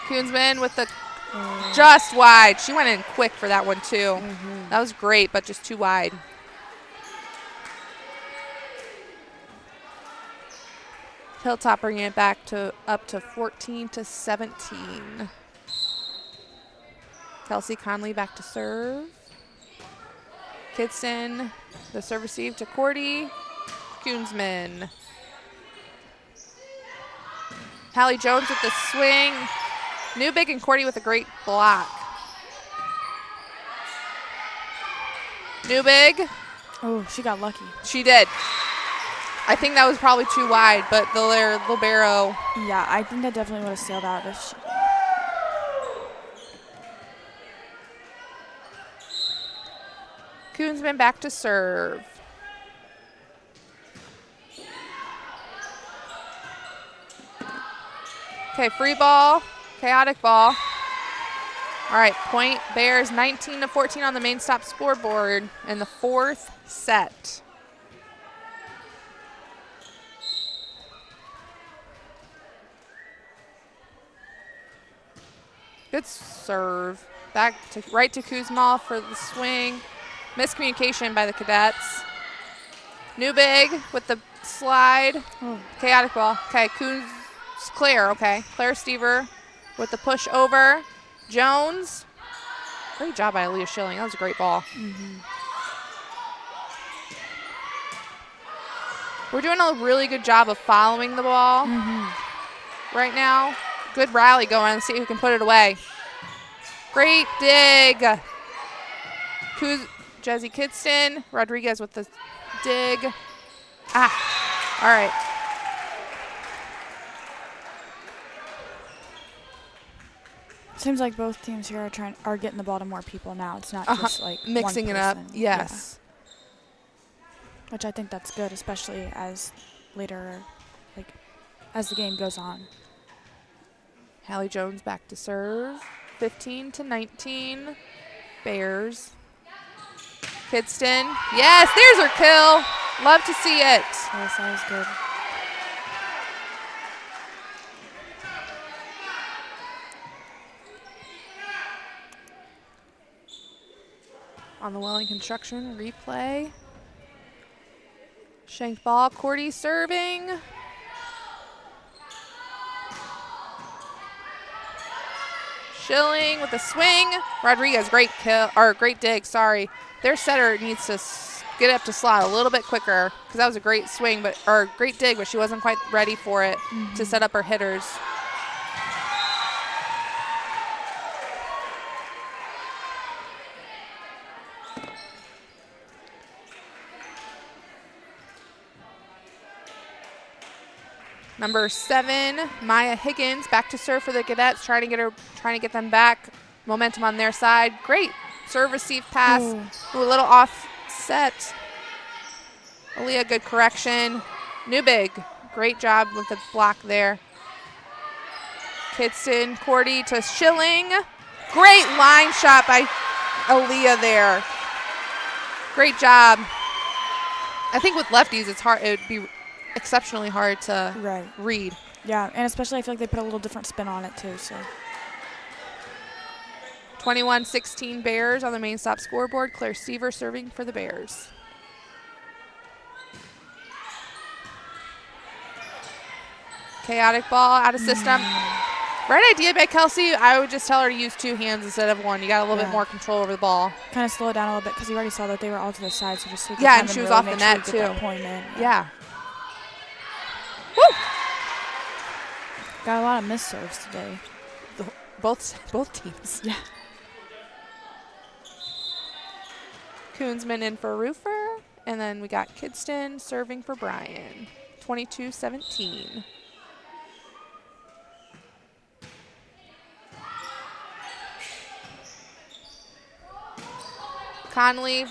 Koonsman with the just wide. She went in quick for that one, too. That was great, but just too wide. Hilltop bringing it back up to 14-17. Kelsey Conley back to serve. Kidston, the serve received to Cordy. Koonsman. Hallie Jones with the swing. Newbig and Cordy with a great block. Newbig. Oh, she got lucky. She did. I think that was probably too wide, but the libero. Yeah, I think that definitely would have sailed out if she. Koonsman back to serve. Okay, free ball, chaotic ball. All right, point Bears 19-14 on the main stop scoreboard in the fourth set. Good serve. Back to right to Kuzma for the swing. Miscommunication by the Cadets. Newbig with the slide. Chaotic ball. Okay, Claire. Okay, Claire Stever with the push over. Jones. Great job by Aaliyah Schilling. That was a great ball. We're doing a really good job of following the ball right now. Good rally going. Let's see who can put it away. Great dig. Jazzy Kidston. Rodriguez with the dig. All right. Seems like both teams here are getting the ball to more people now. It's not just like mixing one it up. person. Yes. Yeah. Which I think that's good, especially as as the game goes on. Hallie Jones back to serve. 15-19. Bears. Kidston. Yes, there's her kill. Love to see it. Yes, that was good. On the Welling Construction replay. Shanked ball. Cordy serving. Schilling with a swing. Rodriguez, great dig, sorry. Their setter needs to get up to slot a little bit quicker because that was a great swing, or great dig, but she wasn't quite ready for it to set up her hitters. Number 7, Maya Higgins, back to serve for the Cadets, trying to get them back. Momentum on their side. Great serve receive pass. Ooh, a little offset. Aaliyah, good correction. Newbig, great job with the block there. Kidston, Cordy to Schilling. Great line shot by Aaliyah there. Great job. I think with lefties, it would be exceptionally hard to read. Yeah, and especially I feel like they put a little different spin on it too. So 21-16 Bears on the main stop scoreboard. Claire Seaver serving for the Bears. Chaotic ball out of system. Right idea by Kelsey. I would just tell her to use 2 hands instead of 1. You got a little bit more control over the ball. Kind of slow it down a little bit because you already saw that they were all to the side. So just take your time and she was off the net too. Point in. Yeah. Woo! Got a lot of missed serves today. Both teams. Yeah. Koonsman in for Roofer, and then we got Kidston serving for Bryan. 22-17. Conley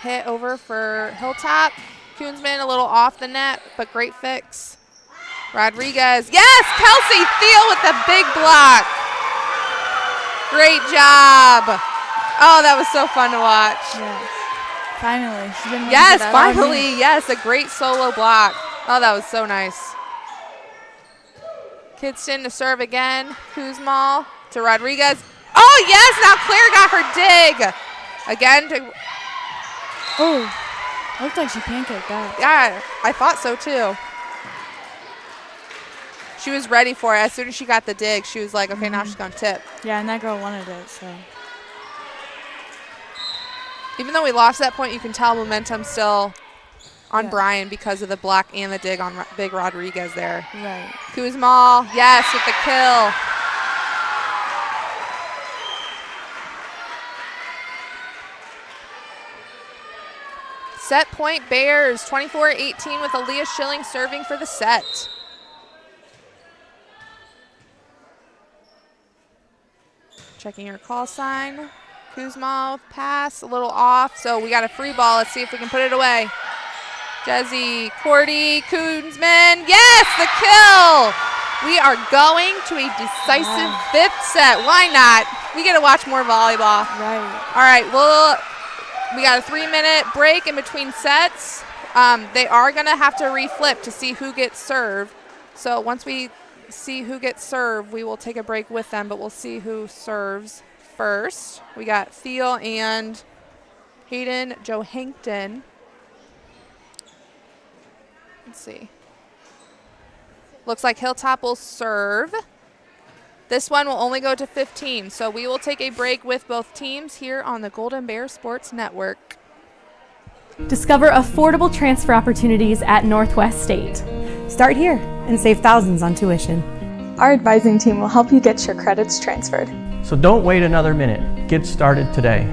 hit over for Hilltop. Koonsman a little off the net, but great fix. Rodriguez. Yes, Kelsey Thiel with the big block. Great job. Oh, that was so fun to watch. Yes. Finally. She's been yes, finally. Yes, a great solo block. Oh, that was so nice. Kidston to serve again. Kuzmal to Rodriguez. Oh, yes, now Claire got her dig. Again to... Oh, looked like she pancaked that. Yeah, I thought so too. She was ready for it. As soon as she got the dig, she was like, okay, now she's going to tip. Yeah, and that girl wanted it, so. Even though we lost that point, you can tell momentum still on Bryan because of the block and the dig on Big Rodriguez there. Right. Kuzmal, yes, with the kill. Set point Bears, 24-18 with Aaliyah Schilling serving for the set. Checking her call sign. Kuzma pass, a little off, so we got a free ball. Let's see if we can put it away. Jezzy, Cordy, Koonsman, yes, the kill! We are going to a decisive fifth set. Why not? We get to watch more volleyball. Right. All right, well, we got a 3-minute break in between sets. They are going to have to reflip to see who gets served. So once we see who gets served, we will take a break with them, but we'll see who serves first. We got Thiel and Hayden Johankton. Let's see. Looks like Hilltop will serve. This one will only go to 15, so we will take a break with both teams here on the Golden Bear Sports Network. Discover affordable transfer opportunities at Northwest State. Start here and save thousands on tuition. Our advising team will help you get your credits transferred. So don't wait another minute. Get started today.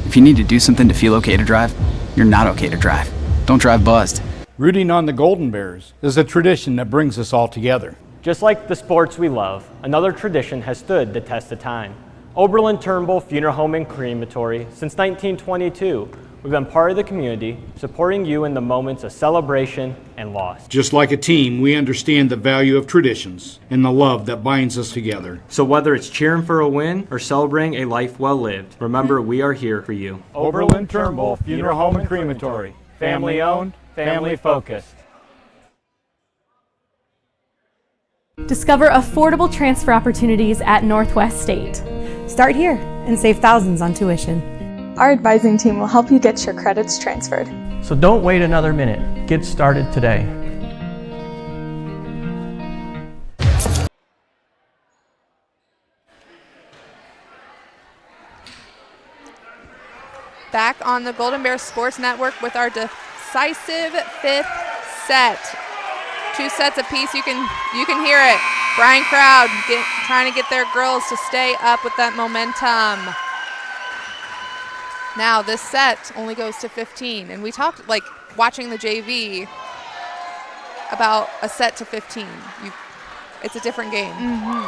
If you need to do something to feel okay to drive, you're not okay to drive. Don't drive buzzed. Rooting on the Golden Bears is a tradition that brings us all together. Just like the sports we love, another tradition has stood the test of time. Oberlin-Turnbull Funeral Home and Crematory, since 1922, we've been part of the community, supporting you in the moments of celebration and loss. Just like a team, we understand the value of traditions and the love that binds us together. So whether it's cheering for a win or celebrating a life well lived, remember we are here for you. Oberlin-Turnbull Funeral Home and Crematory. Family owned, family focused. Discover affordable transfer opportunities at Northwest State. Start here and save thousands on tuition. Our advising team will help you get your credits transferred. So don't wait another minute. Get started today. Back on the Golden Bear Sports Network with our decisive fifth set. 2 sets apiece. You can hear it. Bryan crowd trying to get their girls to stay up with that momentum. Now this set only goes to 15, and we talked like watching the JV about a set to 15. It's a different game.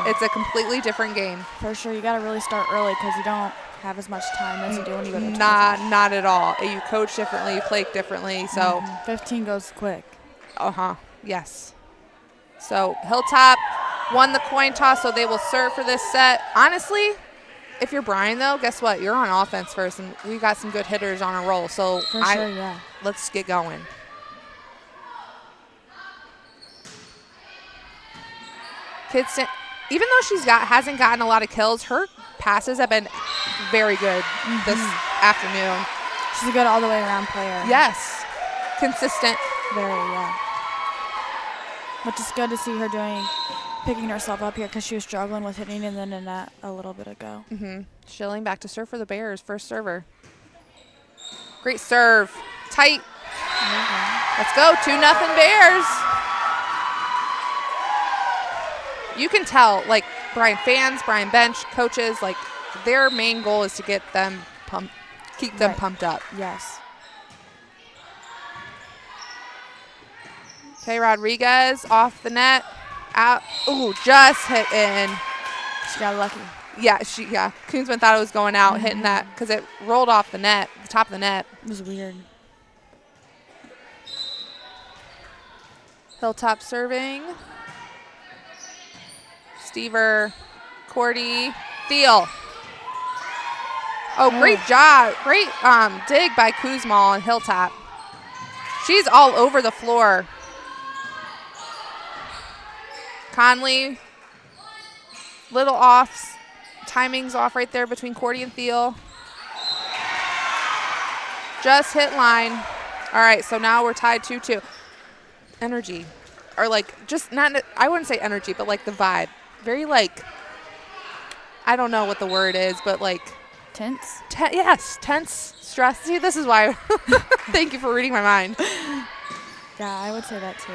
It's a completely different game. For sure, you got to really start early because you don't have as much time as you do when you go to 25. Not at all. You coach differently, you play differently. So 15 goes quick. Yes. So Hilltop won the coin toss, so they will serve for this set. Honestly, if you're Bryan, though, guess what? You're on offense first, and we got some good hitters on a roll. So for sure, yeah. Let's get going. Kidston, even though hasn't gotten a lot of kills, her passes have been very good this afternoon. She's a good all the way around player. Yes, consistent. Very, yeah. Which is good to see her picking herself up here because she was struggling with hitting and then in that a little bit ago. Schilling back to serve for the Bears, first server. Great serve, tight. Let's go, 2-0 Bears. You can tell, like Bryan fans, Bryan bench, coaches, like their main goal is to get them pumped, keep them pumped up. Yes. Okay, Rodriguez off the net. Out. Ooh, just hit in. She got lucky. Yeah, Koonsman thought it was going out, hitting that because it rolled off the net, the top of the net. It was weird. Hilltop serving. Stever, Cordy, Thiel. Oh, great job. Great dig by Kuzma on Hilltop. She's all over the floor. Conley, little offs. Timing's off right there between Cordy and Thiel. Just hit line. All right, so now we're tied 2-2. Energy. Or like, just not, I wouldn't say energy, but like the vibe. Very like, I don't know what the word is, but like. Tense? Yes, tense, stress. See, this is why. Thank you for reading my mind. Yeah, I would say that too.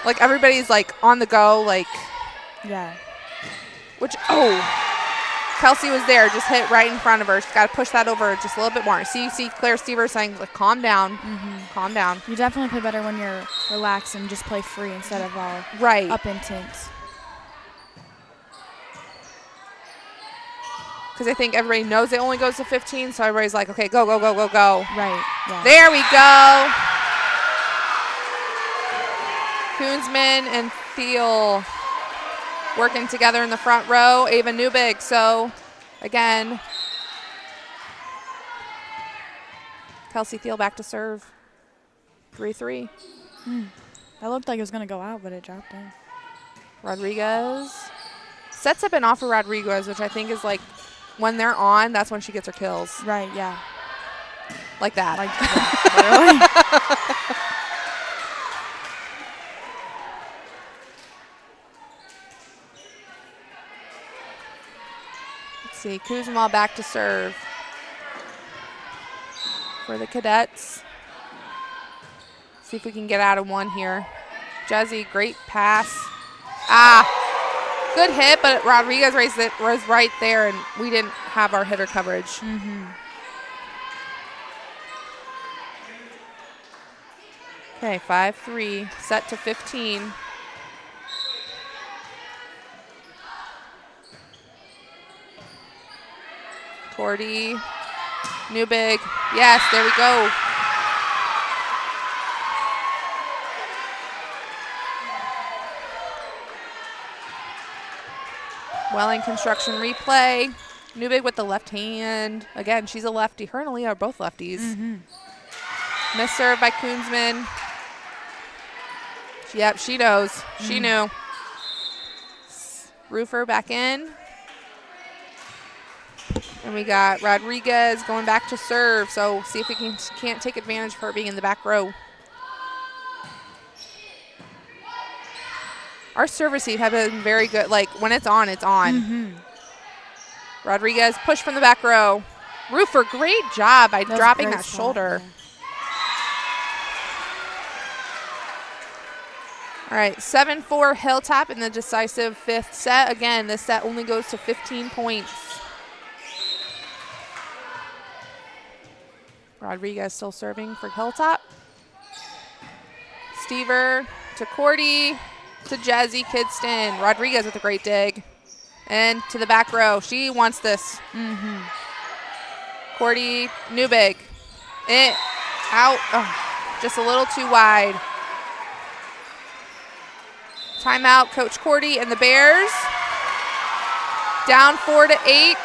Like everybody's like on the go, like. Yeah. Which, Kelsey was there, just hit right in front of her. She's got to push that over just a little bit more. See Claire Stever saying, like, calm down, calm down. You definitely play better when you're relaxed and just play free instead of all up intense. Because I think everybody knows it only goes to 15, so everybody's like, okay, go, go, go, go, go. Right, yeah. There we go. Koonsman and Thiel working together in the front row. Ava Newbig. So, again, Kelsey Thiel back to serve. 3-3. That looked like it was going to go out, but it dropped in. Rodriguez. Sets have been off for Rodriguez, which I think is like when they're on, that's when she gets her kills. Right, yeah. Like that. Like that. See, Kuzma back to serve for the Cadets. See if we can get out of one here. Jezzy, great pass. Good hit, but Rodriguez was right there, and we didn't have our hitter coverage. Okay, 5-3, set to 15. Cordy, Newbig. Yes, there we go. Welling construction replay. Newbig with the left hand. Again, she's a lefty. Her and Aaliyah are both lefties. Miss serve by Koonsman. Yep, she knows. She knew. Roofer back in. And we got Rodriguez going back to serve. So see if we can't take advantage of her being in the back row. Our service heat have been very good. Like, when it's on, it's on. Rodriguez, push from the back row. Roofer, great job by dropping that shoulder. Yeah. All right, 7-4 Hilltop in the decisive fifth set. Again, this set only goes to 15 points. Rodriguez still serving for Hilltop. Stever to Cordy. To Jazzy Kidston. Rodriguez with a great dig. And to the back row. She wants this. Cordy Newbig. Out. Just a little too wide. Timeout, Coach Cordy and the Bears. Down 4-8.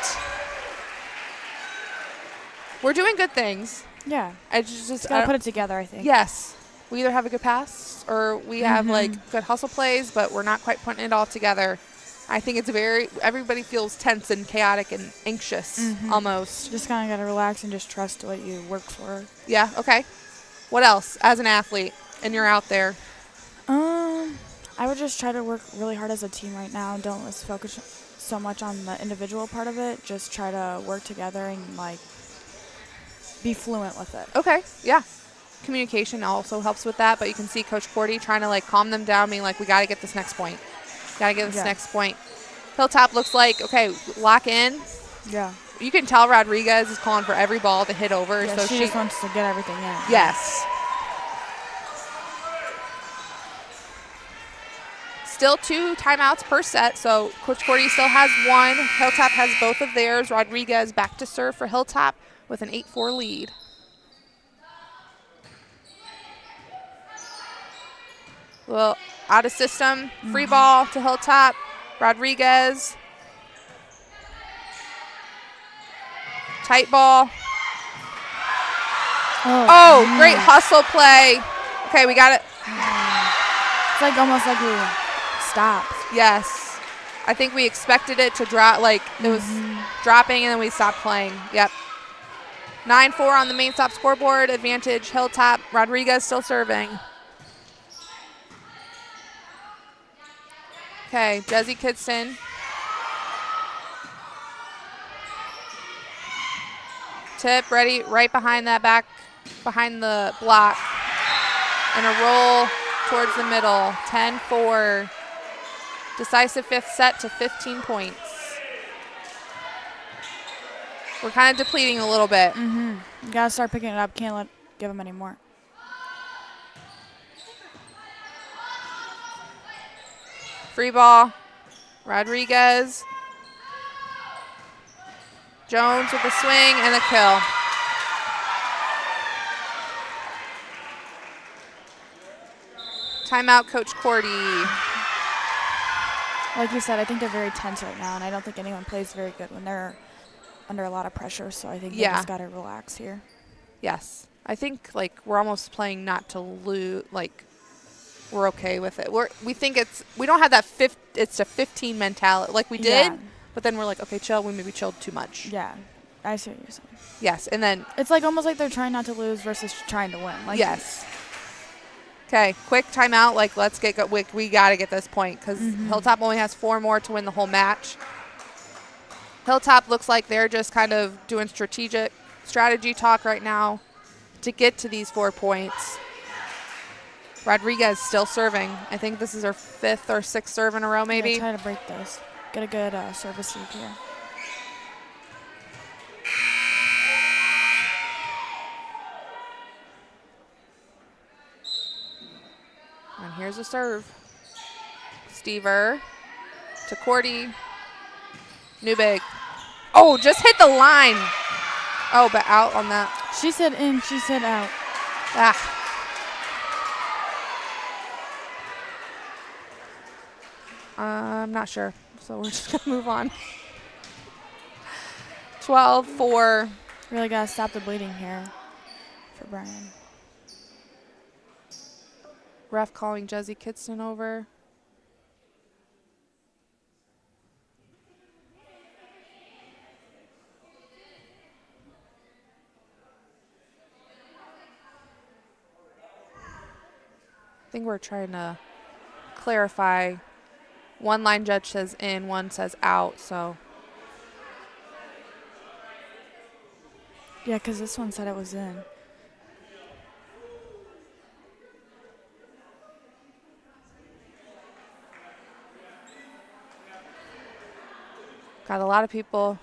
We're doing good things. Yeah. I just gotta put it together, I think. Yes. We either have a good pass or we have like good hustle plays, but we're not quite putting it all together. I think it's everybody feels tense and chaotic and anxious almost. Just kind of got to relax and just trust what you work for. Yeah, okay. What else as an athlete and you're out there? I would just try to work really hard as a team right now. Don't let's focus so much on the individual part of it. Just try to work together and like be fluent with it. Okay, yeah. Communication also helps with that, but you can see Coach Cordy trying to like calm them down, being like, we got to get this next point. Got to get this next point. Hilltop looks like, okay, lock in. Yeah. You can tell Rodriguez is calling for every ball to hit over. Yeah, so she just wants to get everything in. Yes. still 2 timeouts per set, so Coach Cordy still has 1. Hilltop has both of theirs. Rodriguez back to serve for Hilltop with an 8-4 lead. Well, out of system, free ball to Hilltop. Rodriguez. Tight ball. Oh, great hustle play. Okay, we got it. It's like almost like we stopped. Yes. I think we expected it to drop, like it was dropping, and then we stopped playing. Yep. 9-4 on the main stop scoreboard. Advantage Hilltop. Rodriguez still serving. Okay, Jesse Kidston. Tip ready right behind that back, behind the block. And a roll towards the middle. 10-4. Decisive 5th set to 15 points. We're kind of depleting a little bit. You got to start picking it up. Can't give them any more. Free ball. Rodriguez. Jones with the swing and the kill. Timeout, Coach Cordy. Like you said, I think they're very tense right now, and I don't think anyone plays very good when they're under a lot of pressure, so I think they just got to relax here. Yes. I think, like, we're almost playing not to lose, like, we're okay with it. We think we don't have that it's a 15 mentality like we did, but then we're like, okay, chill. We maybe chilled too much. Yeah, I see what you're saying. Yes, and then it's like almost like they're trying not to lose versus trying to win. Like yes. Okay, quick timeout. Like, let's get we got to get this point because Hilltop only has 4 more to win the whole match. Hilltop looks like they're just kind of doing strategy talk right now to get to these 4 points. Rodriguez still serving. I think this is her 5th or 6th serve in a row, maybe. Yeah, try to break this. Get a good service lead here. And here's a serve. Stever to Cordy. Newbig. Oh, just hit the line. Oh, but out on that. She said in, she said out. Ah. I'm not sure, so we're just going to move on. 12-4. Really got to stop the bleeding here for Bryan. Ref calling Jesse Kidston over. I think we're trying to clarify. One line judge says in, one says out, so. Yeah, because this one said it was in. Got a lot of people.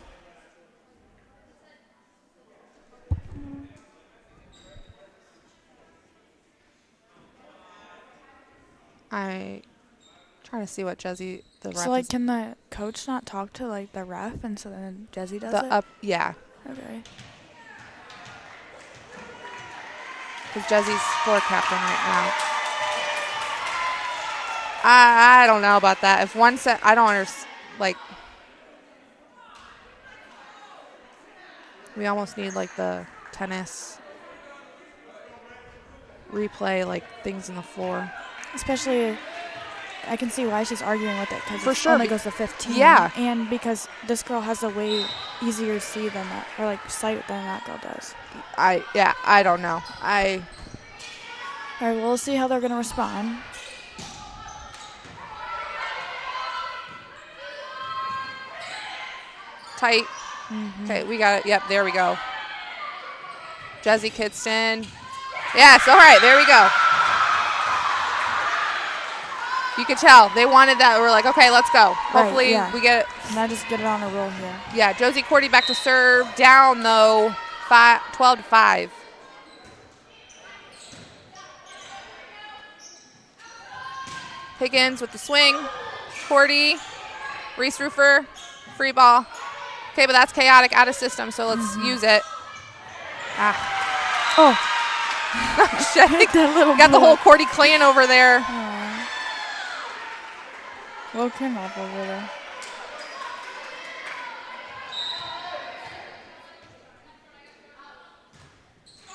I'm trying to see what Jesse, the ref So, like, can the coach not talk to, like, the ref, and so then Jesse does it? Yeah. Okay. Because Jesse's floor captain right now. I don't know about that. If one said, I don't understand, like, we almost need, like, the tennis replay, like, things in the floor. Especially, I can see why she's arguing with it, because For it sure, only goes to 15. Yeah. And because this girl has a way easier C than that, or, like, sight than that girl does. I don't know. All right, we'll see how they're going to respond. Tight. Okay, we got it. Yep, there we go. Jesse Kidston. Yes, all right, there we go. You could tell they wanted that. We're like, okay, let's go. Hopefully we get it. And I just get it on a roll here. Yeah, Josie Cordy back to serve. Down, though, 12-5. Higgins with the swing. Cordy, Reese Roofer, free ball. Okay, but that's chaotic, out of system, so let's use it. Oh. Got the whole Cordy clan over there. Woke him up over there.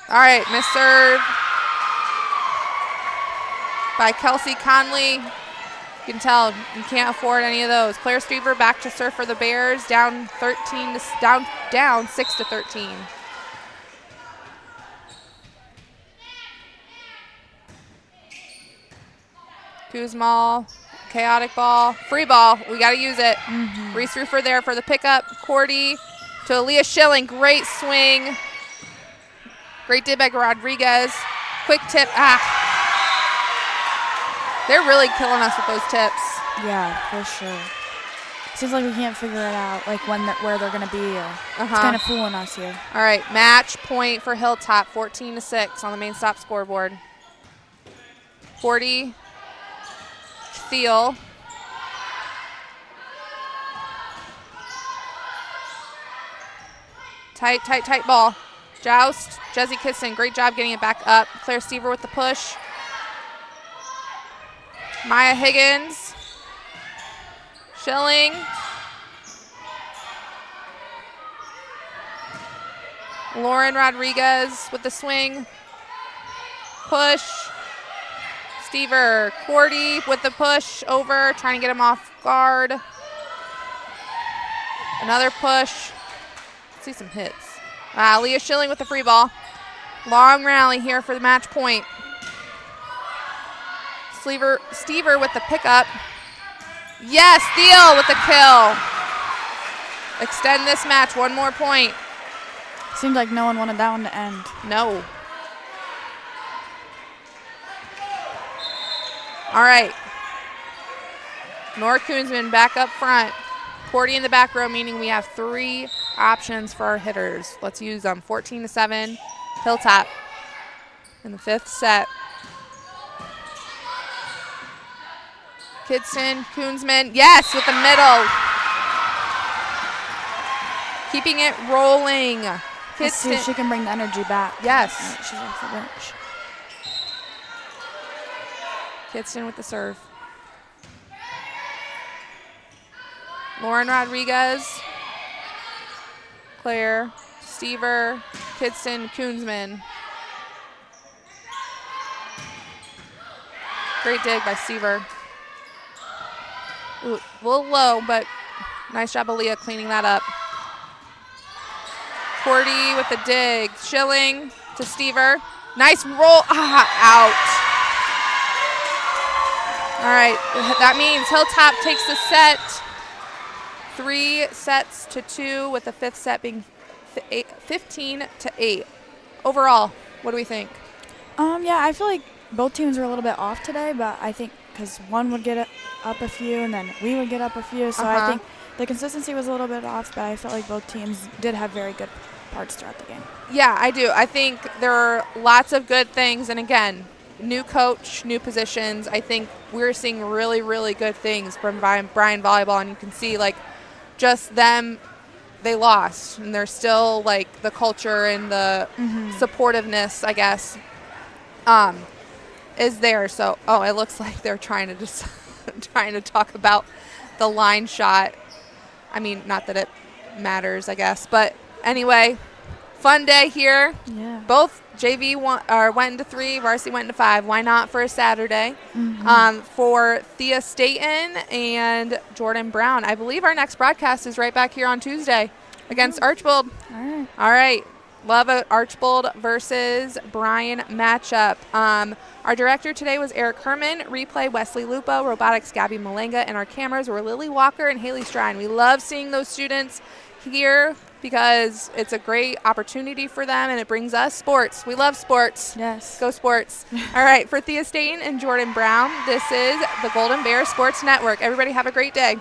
All right, miss serve by Kelsey Conley. You can tell you can't afford any of those. Claire Stever back to serve for the Bears, down 6-13. Kuzmal, chaotic ball, free ball. We got to use it. Reese Roofer there for the pickup. Cordy to Aaliyah Schilling. Great swing. Great did by Rodriguez. Quick tip. They're really killing us with those tips. Yeah, for sure. Seems like we can't figure it out, like where they're going to be. It's kind of fooling us here. All right, match point for Hilltop, 14-6 on the main stop scoreboard. 40. Thiel. Tight ball. Joust. Jesse Kitson, great job getting it back up. Claire Stever with the push. Maya Higgins. Schilling. Lauren Rodriguez with the swing. Push. Stever. Cordy with the push over, trying to get him off guard. Another push. Let's see some hits. Leah Schilling with the free ball. Long rally here for the match point. Stever with the pickup. Yes, Thiel with the kill. Extend this match, one more point. Seemed like no one wanted that one to end. No. All right. Nora Koonsman back up front. Cordy in the back row, meaning we have 3 options for our hitters. Let's use them. 14-7, Hilltop in the 5th set. Kidston, Koonsman, yes, with the middle. Keeping it rolling. Let's see if she can bring the energy back. Yes. She's off the bench. Kidston with the serve. Lauren Rodriguez, Claire, Stever, Kidston, Koonsman. Great dig by Stever. Ooh, a little low, but nice job, Aaliyah, cleaning that up. Cordy with the dig. Schilling to Stever. Nice roll. Out. All right, that means Hilltop takes the set. 3-2, with the 5th set being 15-8. Overall, what do we think? Yeah, I feel like both teams are a little bit off today, but I think because one would get up a few and then we would get up a few, so I think the consistency was a little bit off, but I felt like both teams did have very good parts throughout the game. Yeah, I do. I think there are lots of good things, and again, new coach, new positions. I think we're seeing really, really good things from Bryan Volleyball, and you can see, like, just them, they lost, and they're still, like, the culture and the supportiveness, I guess, is there. So, it looks like they're trying to talk about the line shot. I mean, not that it matters, I guess, but anyway, fun day here. Yeah. Both JV went into 3, varsity went into 5. Why not for a Saturday? For Thea Staten and Jordan Brown. I believe our next broadcast is right back here on Tuesday against Archbold. All right. Love an Archbold versus Bryan matchup. Our director today was Eric Herman. Replay, Wesley Lupo. Robotics, Gabby Malenga. And our cameras were Lily Walker and Haley Strine. We love seeing those students here because it's a great opportunity for them, and it brings us sports. We love sports. Yes. Go sports. All right, for Thea Staten and Jordan Brown, this is the Golden Bear Sports Network. Everybody have a great day.